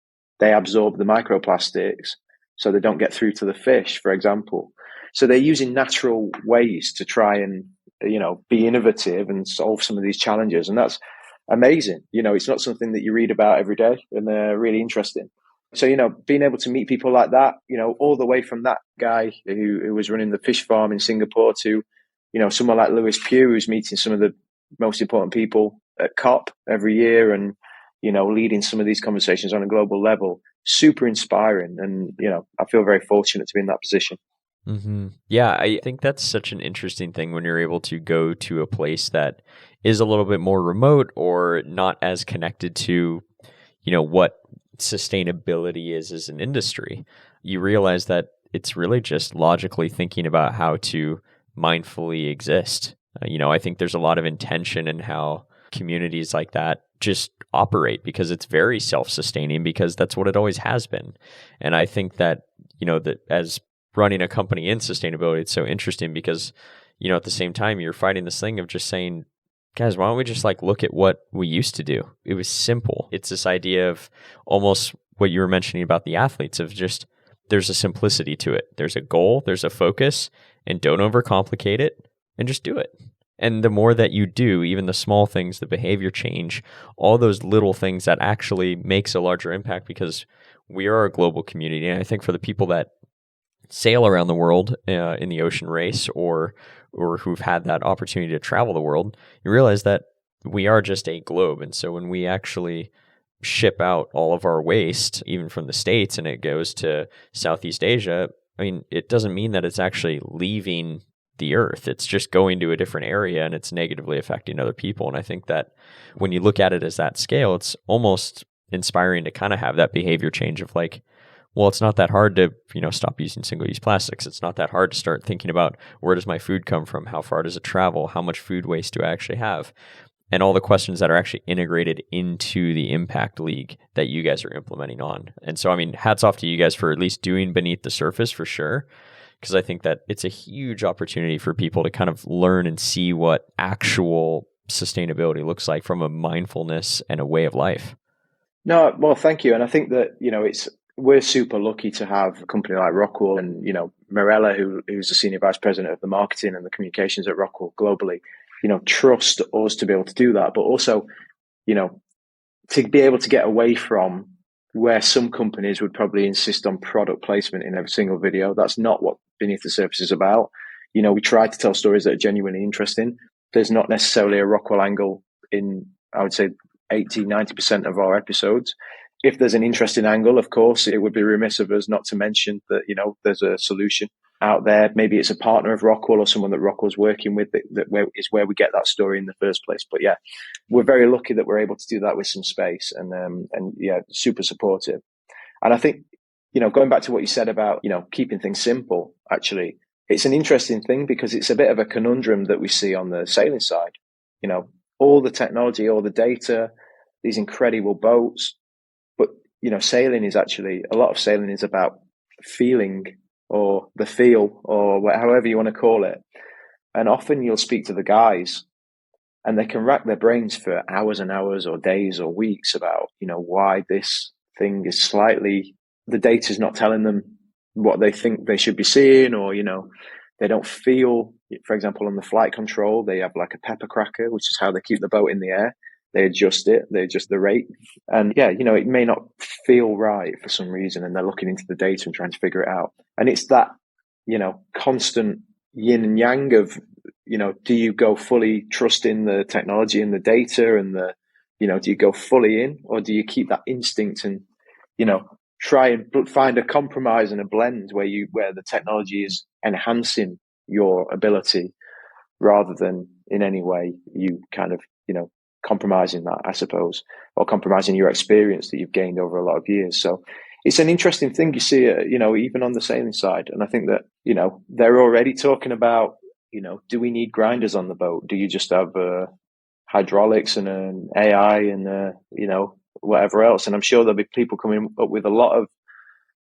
E: They absorb the microplastics so they don't get through to the fish, for example. So they're using natural ways to try and, be innovative and solve some of these challenges. And that's amazing. It's not something that you read about every day, and they're really interesting. So, being able to meet people like that, all the way from that guy who was running the fish farm in Singapore to, someone like Lewis Pugh, who's meeting some of the most important people at COP every year and, leading some of these conversations on a global level, super inspiring. And, I feel very fortunate to be in that position.
A: Mm-hmm. Yeah, I think that's such an interesting thing when you're able to go to a place that is a little bit more remote or not as connected to, what sustainability is as an industry. You realize that it's really just logically thinking about how to mindfully exist. I think there's a lot of intention in how communities like that just operate, because it's very self-sustaining, because that's what it always has been. And I think that, that as running a company in sustainability, it's so interesting because, at the same time, you're fighting this thing of just saying, guys, why don't we just look at what we used to do? It was simple. It's this idea of almost what you were mentioning about the athletes, of just, there's a simplicity to it. There's a goal, there's a focus, and don't overcomplicate it, and just do it. And the more that you do, even the small things, the behavior change, all those little things that actually makes a larger impact, because we are a global community. And I think for the people that sail around the world in the ocean race, or who've had that opportunity to travel the world, you realize that we are just a globe. And so when we actually ship out all of our waste, even from the States, and it goes to Southeast Asia, I mean, it doesn't mean that it's actually leaving the earth. It's just going to a different area and it's negatively affecting other people. And I think that when you look at it as that scale, it's almost inspiring to kind of have that behavior change of like, well, it's not that hard to, stop using single-use plastics. It's not that hard to start thinking about, where does my food come from? How far does it travel? How much food waste do I actually have? And all the questions that are actually integrated into the impact league that you guys are implementing on. And so, I mean, hats off to you guys for at least doing beneath the surface for sure, because I think that it's a huge opportunity for people to kind of learn and see what actual sustainability looks like from a mindfulness and a way of life.
E: No, well, thank you. And I think that, we're super lucky to have a company like ROCKWOOL and, Mirella, who's the senior vice president of the marketing and the communications at ROCKWOOL globally, trust us to be able to do that, but also, to be able to get away from where some companies would probably insist on product placement in every single video. That's not what Beneath the Surface is about. We try to tell stories that are genuinely interesting. There's not necessarily a ROCKWOOL angle in, I would say, 80-90% of our episodes. If there's an interesting angle, of course, it would be remiss of us not to mention that, there's a solution out there. Maybe it's a partner of ROCKWOOL or someone that ROCKWOOL's working with is where we get that story in the first place. But yeah, we're very lucky that we're able to do that with some space and yeah, super supportive. And I think, going back to what you said about, keeping things simple, actually, it's an interesting thing because it's a bit of a conundrum that we see on the sailing side. All the technology, all the data, these incredible boats. But, sailing is actually, a lot of sailing is about feeling or the feel or however you want to call it. And often you'll speak to the guys and they can rack their brains for hours and hours or days or weeks about, why this thing is slightly, the data's not telling them what they think they should be seeing, or, they don't feel, for example, on the flight control, they have like a pepper cracker, which is how they keep the boat in the air. They adjust the rate. And yeah, it may not feel right for some reason. And they're looking into the data and trying to figure it out. And it's that, constant yin and yang of, do you go fully trust in the technology and the data and do you go fully in, or do you keep that instinct and, try and find a compromise and a blend where the technology is enhancing your ability rather than in any way you kind of, compromising that, I suppose, or compromising your experience that you've gained over a lot of years. So it's an interesting thing you see, even on the sailing side. And I think that, they're already talking about, do we need grinders on the boat? Do you just have hydraulics and an AI and, whatever else? And I'm sure there'll be people coming up with a lot of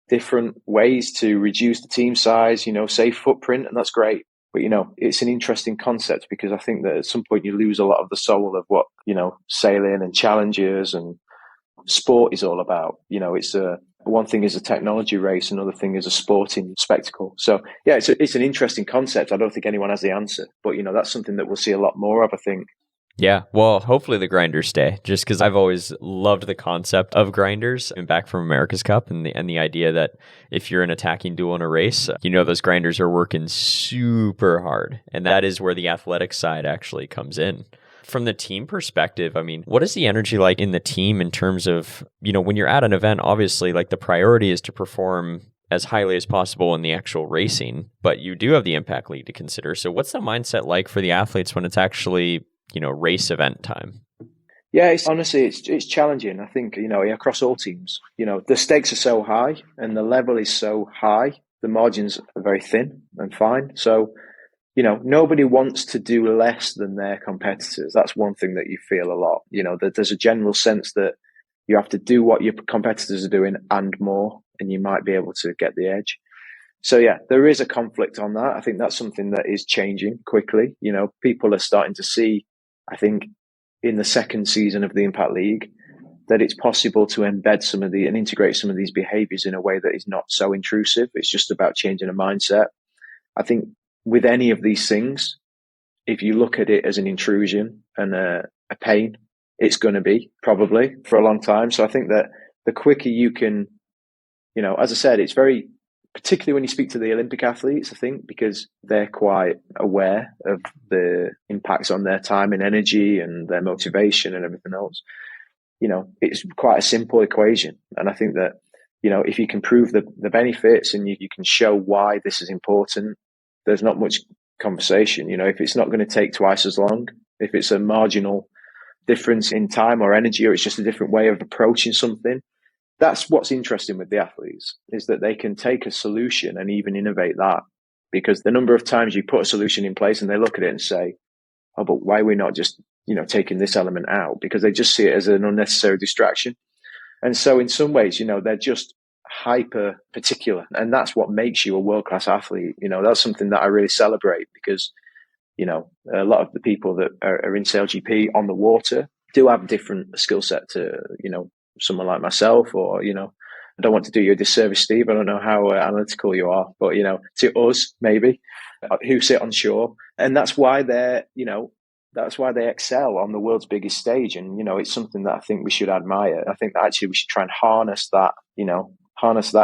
E: different ways to reduce the team size, save footprint, and that's great. But, it's an interesting concept because I think that at some point you lose a lot of the soul of what, sailing and challenges and sport is all about. It's one thing is a technology race, another thing is a sporting spectacle. So yeah, it's an interesting concept. I don't think anyone has the answer, but that's something that we'll see a lot more of, I think.
A: Yeah, well, hopefully the grinders stay, just because I've always loved the concept of grinders and back from America's Cup and the idea that if you're an attacking duel in a race, those grinders are working super hard. And that is where the athletic side actually comes in. From the team perspective, I mean, what is the energy like in the team in terms of, when you're at an event, obviously, like the priority is to perform as highly as possible in the actual racing, but you do have the Impact League to consider. So what's the mindset like for the athletes when it's actually race event time?
E: Yeah, it's challenging. I think, across all teams, the stakes are so high and the level is so high. The margins are very thin and fine. So, nobody wants to do less than their competitors. That's one thing that you feel a lot, that there's a general sense that you have to do what your competitors are doing and more, and you might be able to get the edge. So yeah, there is a conflict on that. I think that's something that is changing quickly. People are starting to see, I think, in the second season of the Impact League, that it's possible to embed and integrate some of these behaviors in a way that is not so intrusive. It's just about changing a mindset. I think with any of these things, if you look at it as an intrusion and a pain, it's going to be probably for a long time. So I think that the quicker you can, as I said, it's very, particularly when you speak to the Olympic athletes, I think, because they're quite aware of the impacts on their time and energy and their motivation and everything else. It's quite a simple equation. And I think that, if you can prove the benefits and you can show why this is important, there's not much conversation. If it's not going to take twice as long, if it's a marginal difference in time or energy, or it's just a different way of approaching something, that's what's interesting with the athletes, is that they can take a solution and even innovate that. Because the number of times you put a solution in place and they look at it and say, oh, but why are we not just, taking this element out? Because they just see it as an unnecessary distraction. And so in some ways, they're just hyper particular. And that's what makes you a world-class athlete. That's something that I really celebrate, because, a lot of the people that are in SailGP on the water do have a different skill set to, someone like myself, or, I don't want to do you a disservice, Steve. I don't know how analytical you are, but, to us, maybe, who sit on shore. And that's why they excel on the world's biggest stage. And, it's something that I think we should admire. I think that actually we should try and harness that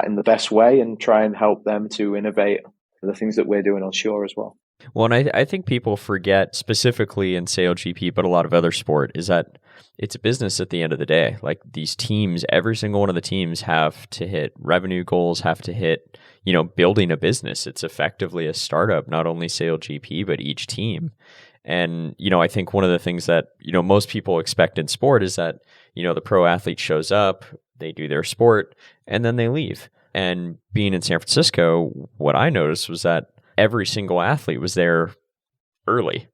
E: in the best way and try and help them to innovate the things that we're doing on shore as well.
A: Well, and I think people forget, specifically in SailGP, but a lot of other sport, is that it's a business at the end of the day. Like, these teams, every single one of the teams have to hit revenue goals, have to hit, building a business. It's effectively a startup, not only SailGP, but each team. And, I think one of the things that, most people expect in sport is that, the pro athlete shows up, they do their sport, and then they leave. And being in San Francisco, what I noticed was that every single athlete was there early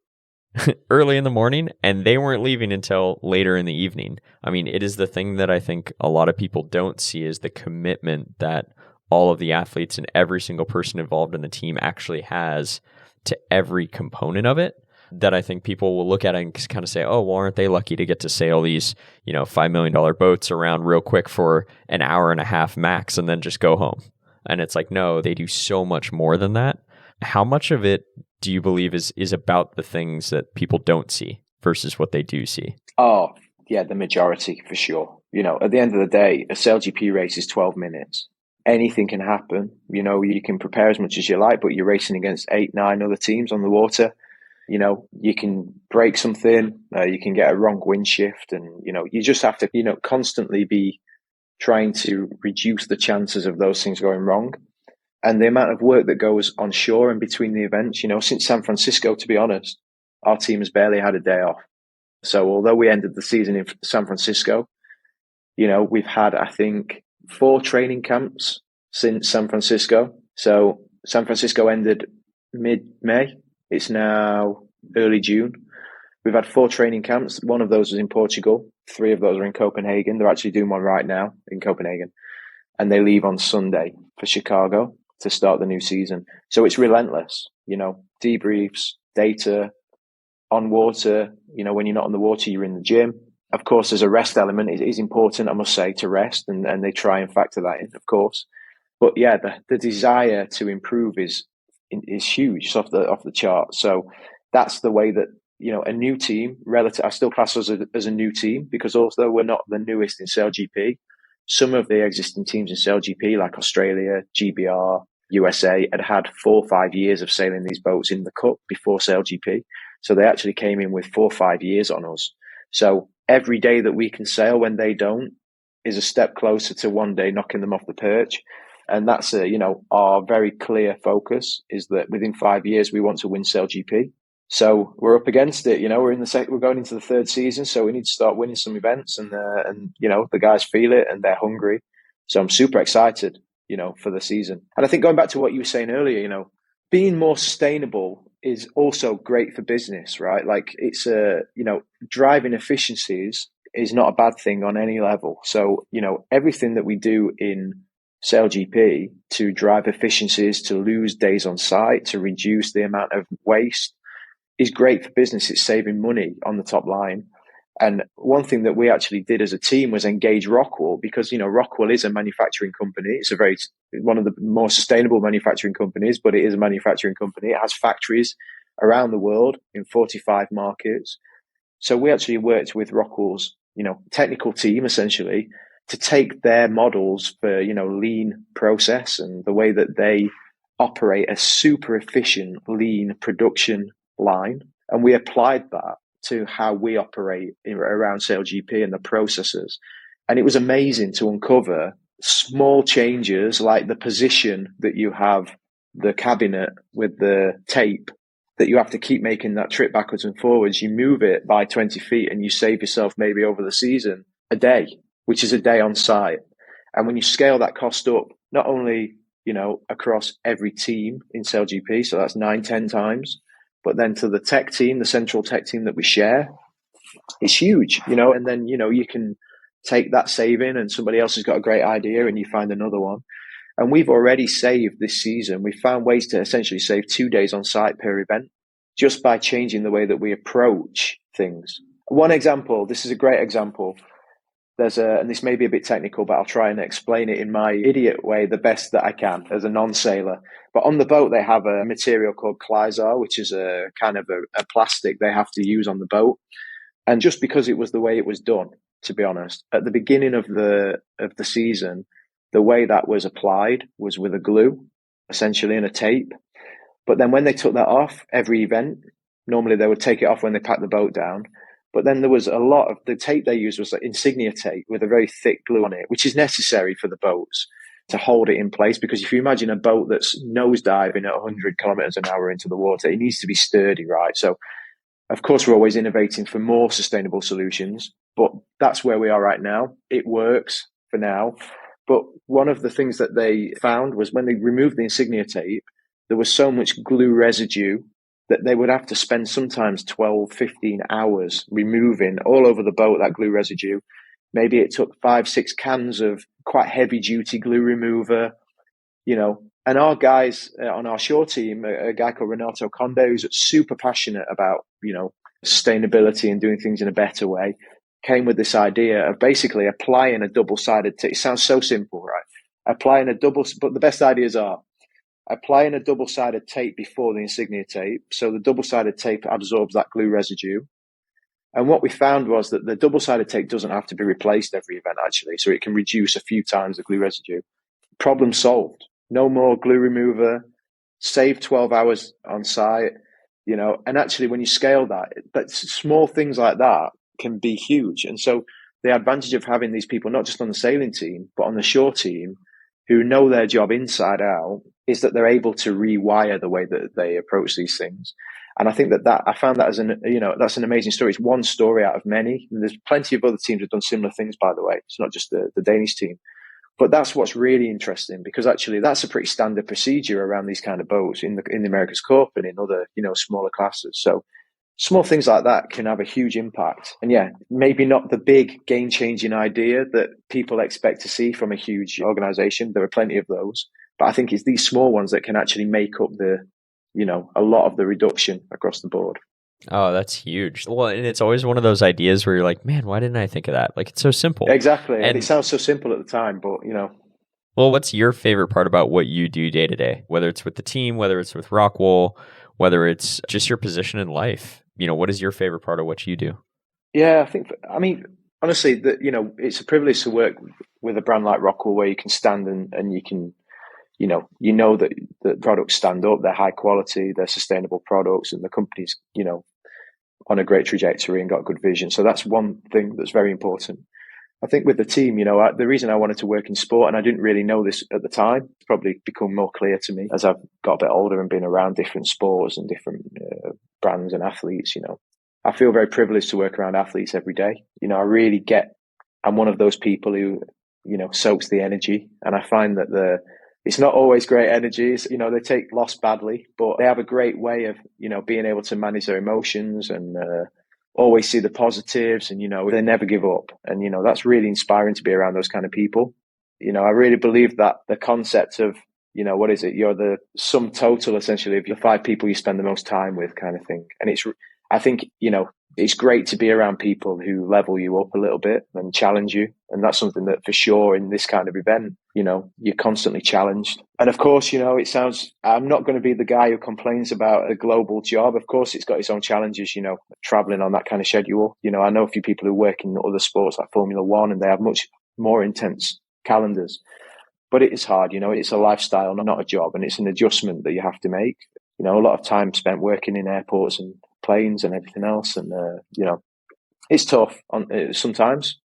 A: in the morning, and they weren't leaving until later in the evening. I mean, it is the thing that I think a lot of people don't see, is the commitment that all of the athletes and every single person involved in the team actually has to every component of it, that I think people will look at it and kind of say, oh, well, aren't they lucky to get to sail these, $5 million boats around real quick for an hour and a half max and then just go home? And it's like, no, they do so much more than that. How much of it do you believe is about the things that people don't see versus what they do see?
E: Oh, yeah, the majority for sure. At the end of the day, a SailGP race is 12 minutes. Anything can happen. You can prepare as much as you like, but you're racing against 8, 9 other teams on the water. You can break something, you can get a wrong wind shift, and, you just have to, constantly be trying to reduce the chances of those things going wrong. And the amount of work that goes on shore and between the events, since San Francisco, to be honest, our team has barely had a day off. So although we ended the season in San Francisco, we've had, I think, 4 training camps since San Francisco. So San Francisco ended mid-May. It's now early June. We've had 4 training camps. One of those was in Portugal. 3 of those are in Copenhagen. They're actually doing one right now in Copenhagen. And they leave on Sunday for Chicago to start the new season. So it's relentless, debriefs, data, on water. When you're not on the water, you're in the gym. Of course, there's a rest element. It is important, I must say, to rest. And they try and factor that in, of course. But yeah, the desire to improve is huge. It's off the chart. So that's the way that, a new team, I still class us as a new team, because although we're not the newest in SailGP, some of the existing teams in SailGP, like Australia, GBR, USA, had 4 or 5 years of sailing these boats in the Cup before SailGP. So they actually came in with 4 or 5 years on us. So every day that we can sail when they don't is a step closer to one day knocking them off the perch. And that's our very clear focus, is that within 5 years we want to win SailGP. So we're up against it. We're going into the 3rd season, so we need to start winning some events, and the guys feel it and they're hungry. So I'm super excited, for the season. And I think going back to what you were saying earlier, being more sustainable is also great for business, right? Like, it's driving efficiencies is not a bad thing on any level. So, everything that we do in SailGP to drive efficiencies, to lose days on site, to reduce the amount of waste, is great for business. It's saving money on the top line. And one thing that we actually did as a team was engage ROCKWOOL, because, ROCKWOOL is a manufacturing company. It's one of the more sustainable manufacturing companies, but it is a manufacturing company. It has factories around the world in 45 markets. So we actually worked with ROCKWOOL's, technical team essentially to take their models for, lean process and the way that they operate a super efficient lean production line. And we applied that to how we operate around SailGP and the processes. And it was amazing to uncover small changes like the position that you have the cabinet with the tape that you have to keep making that trip backwards and forwards. You move it by 20 feet and you save yourself maybe over the season a day, which is a day on site. And when you scale that cost up, not only, across every team in SailGP, so that's 9-10 times, but then to the tech team, the central tech team that we share, it's huge, and then, you can take that saving and somebody else has got a great idea and you find another one. And we've already saved this season. We found ways to essentially save 2 days on site per event just by changing the way that we approach things. One example, this is a great example. And this may be a bit technical, but I'll try and explain it in my idiot way the best that I can as a non-sailor. But on the boat, they have a material called Clysar, which is a kind of a plastic they have to use on the boat. And just because it was the way it was done, to be honest, at the beginning of the season, the way that was applied was with a glue, essentially, and a tape. But then when they took that off every event, normally they would take it off when they packed the boat down. But then there was a lot of the tape they used was like insignia tape with a very thick glue on it, which is necessary for the boats to hold it in place. Because if you imagine a boat that's nosediving at 100 kilometers an hour into the water, it needs to be sturdy, right? So, of course, we're always innovating for more sustainable solutions, but that's where we are right now. It works for now. But one of the things that they found was when they removed the insignia tape, there was so much glue residue that they would have to spend sometimes 12, 15 hours removing all over the boat that glue residue. Maybe it took 5-6 cans of quite heavy duty glue remover, and our guys on our shore team, a guy called Renato Conde, who's super passionate about, sustainability and doing things in a better way, came with this idea of basically applying a double-sided tape. It sounds so simple, right? But the best ideas are applying a double-sided tape before the insignia tape. So the double-sided tape absorbs that glue residue. And what we found was that the double-sided tape doesn't have to be replaced every event, actually. So it can reduce a few times the glue residue. Problem solved. No more glue remover, save 12 hours on site, and actually when you scale that small things like that can be huge. And so the advantage of having these people, not just on the sailing team, but on the shore team, who know their job inside out, is that they're able to rewire the way that they approach these things. And I think that I found that as that's an amazing story. It's one story out of many. And there's plenty of other teams who've done similar things, by the way. It's not just the Danish team. But that's what's really interesting, because actually that's a pretty standard procedure around these kind of boats in the America's Cup and in other, smaller classes. So small things like that can have a huge impact. And yeah, maybe not the big game-changing idea that people expect to see from a huge organization. There are plenty of those. But I think it's these small ones that can actually make up a lot of the reduction across the board.
A: Oh, that's huge. Well, and it's always one of those ideas where you're like, man, why didn't I think of that? Like, it's so simple.
E: Exactly. And it sounds so simple at the time, but,
A: Well, what's your favorite part about what you do day to day? Whether it's with the team, whether it's with ROCKWOOL, whether it's just your position in life, what is your favorite part of what you do?
E: Yeah, honestly, it's a privilege to work with a brand like ROCKWOOL where you can stand and you can, that the products stand up, they're high quality, they're sustainable products, and the company's, on a great trajectory and got good vision. So that's one thing that's very important. I think with the team, the reason I wanted to work in sport, and I didn't really know this at the time, it's probably become more clear to me as I've got a bit older and been around different sports and different brands and athletes. I feel very privileged to work around athletes every day. I'm one of those people who, soaks the energy, and I find that it's not always great energy. They take loss badly, but they have a great way of, being able to manage their emotions and always see the positives, and, they never give up. And, that's really inspiring to be around those kind of people. I really believe that the concept of, what is it? You're the sum total, essentially, of the 5 people you spend the most time with, kind of thing. And I think, it's great to be around people who level you up a little bit and challenge you. And that's something that for sure in this kind of event, you're constantly challenged. And of course, I'm not going to be the guy who complains about a global job. Of course, it's got its own challenges, traveling on that kind of schedule. I know a few people who work in other sports like Formula One, and they have much more intense calendars. But it is hard, it's a lifestyle, not a job. And it's an adjustment that you have to make. A lot of time spent working in airports and planes and everything else. And, it's tough sometimes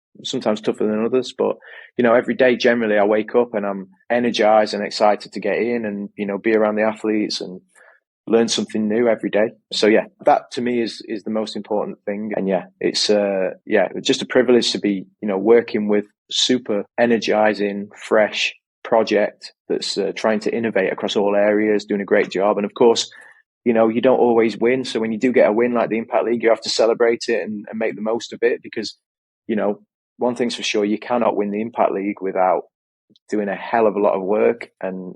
E: tougher than others. But, every day, generally, I wake up and I'm energized and excited to get in and, be around the athletes and learn something new every day. So, yeah, that to me is the most important thing. And, it's just a privilege to be, working with super energizing, fresh project that's trying to innovate across all areas, doing a great job. And of course, you don't always win. So when you do get a win like the Impact League, you have to celebrate it and make the most of it, because, one thing's for sure, you cannot win the Impact League without doing a hell of a lot of work and,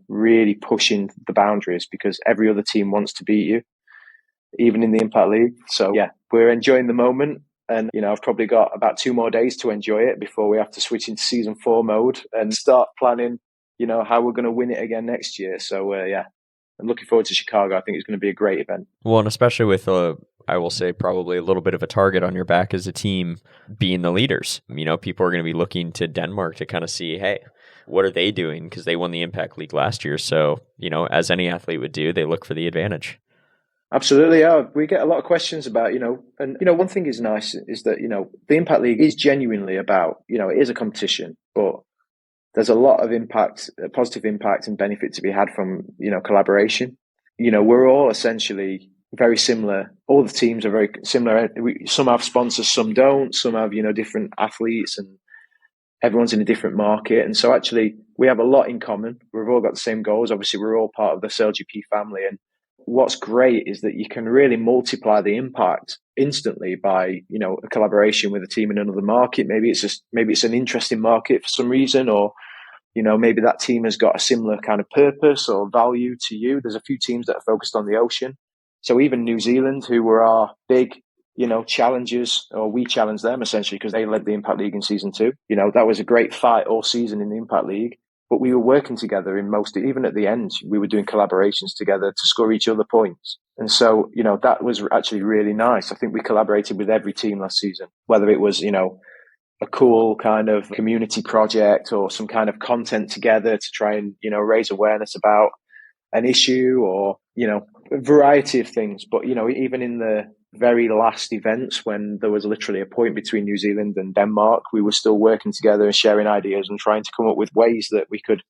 E: really pushing the boundaries, because every other team wants to beat you, even in the Impact League. So yeah, we're enjoying the moment. And, I've probably got about 2 more days to enjoy it before we have to switch into season 4 mode and start planning, how we're going to win it again next year. So, I'm looking forward to Chicago. I think it's going to be a great event.
A: Well, and especially with, I will say, probably a little bit of a target on your back as a team being the leaders. People are going to be looking to Denmark to kind of see, hey, what are they doing? Because they won the Impact League last year. So, as any athlete would do, they look for the advantage.
E: Absolutely, yeah. We get a lot of questions about, one thing is nice is that, the Impact League is genuinely about, it is a competition, but there's a lot of impact, positive impact and benefit to be had from, collaboration. We're all essentially very similar. All the teams are very similar. Some have sponsors, some don't. Some have, different athletes, and everyone's in a different market. And so actually we have a lot in common. We've all got the same goals. Obviously, we're all part of the SailGP family. And what's great is that you can really multiply the impact instantly by, a collaboration with a team in another market. Maybe it's an interesting market for some reason, or, maybe that team has got a similar kind of purpose or value to you. There's a few teams that are focused on the ocean. So even New Zealand, who were our big, challengers, or we challenged them essentially because they led the Impact League in season 2. That was a great fight all season in the Impact League. But we were working together even at the end, we were doing collaborations together to score each other points. And so, that was actually really nice. I think we collaborated with every team last season, whether it was, a cool kind of community project or some kind of content together to try and, raise awareness about an issue, or, a variety of things. But, even in the very last events, when there was literally a point between New Zealand and Denmark, we were still working together and sharing ideas and trying to come up with ways that we could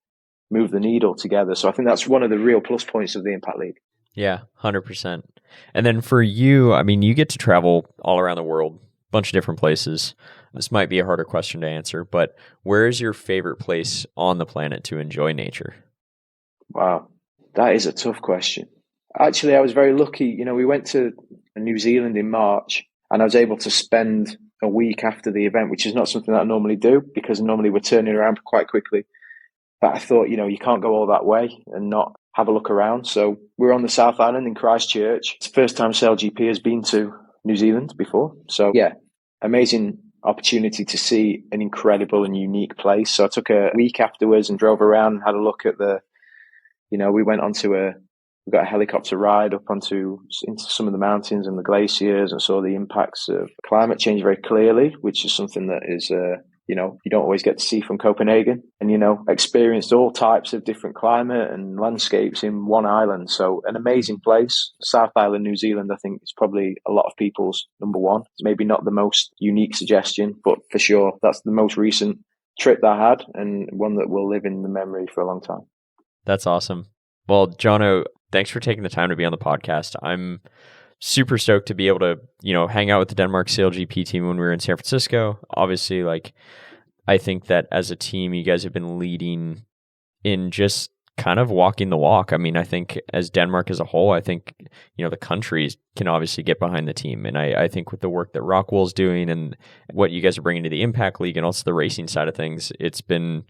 E: move the needle together. So I think that's one of the real plus points of the Impact League.
A: Yeah, 100%. And then for you, you get to travel all around the world, a bunch of different places. This might be a harder question to answer, but where is your favorite place on the planet to enjoy nature?
E: Wow, that is a tough question. Actually, I was very lucky. We went to New Zealand in March, and I was able to spend a week after the event, which is not something that I normally do, because normally we're turning around quite quickly. But I thought, you can't go all that way and not have a look around. So we're on the South Island in Christchurch. It's the first time SailGP has been to New Zealand before. So yeah, amazing opportunity to see an incredible and unique place. So I took a week afterwards and drove around and had a look at we went we got a helicopter ride up into some of the mountains and the glaciers, and saw the impacts of climate change very clearly, which is something that is, you don't always get to see from Copenhagen, and, experienced all types of different climate and landscapes in one island. So an amazing place. South Island, New Zealand, I think is probably a lot of people's number one. It's maybe not the most unique suggestion, but for sure, that's the most recent trip that I had, and one that will live in the memory for a long time.
A: That's awesome. Well, Jono, thanks for taking the time to be on the podcast. I'm super stoked to be able to, hang out with the Denmark SailGP team when we were in San Francisco. Obviously, I think that as a team, you guys have been leading in just kind of walking the walk. I think as Denmark as a whole, I think, the countries can obviously get behind the team. And I think with the work that ROCKWOOL is doing and what you guys are bringing to the Impact League and also the racing side of things, it's been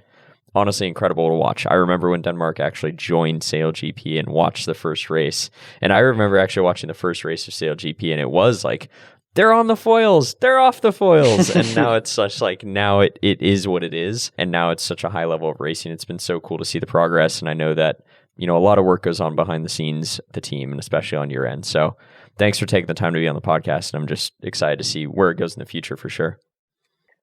A: honestly incredible to watch. I remember when Denmark actually joined SailGP and watched the first race. And I remember actually watching the first race of SailGP, and it was they're on the foils, they're off the foils. And now it's such like, now it is what it is. And now it's such a high level of racing. It's been so cool to see the progress. And I know that, a lot of work goes on behind the scenes, the team, and especially on your end. So thanks for taking the time to be on the podcast. And I'm just excited to see where it goes in the future for sure.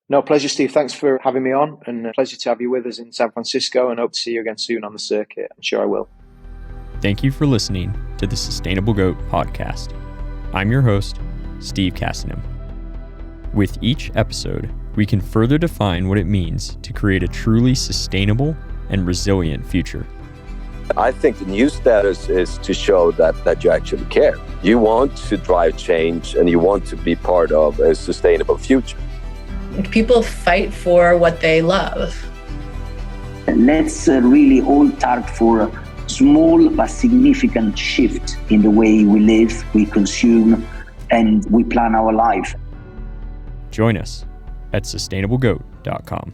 E: No, pleasure, Steve. Thanks for having me on, and a pleasure to have you with us in San Francisco, and hope to see you again soon on the circuit. I'm sure I will.
A: Thank you for listening to the Sustainable Goat podcast. I'm your host, Steve Castanem. With each episode, we can further define what it means to create a truly sustainable and resilient future.
F: I think the new status is to show that you actually care. You want to drive change, and you want to be part of a sustainable future.
G: People fight for what they love.
H: Let's really all target for a small but significant shift in the way we live, we consume, and we plan our life.
A: Join us at sustainablegoat.com.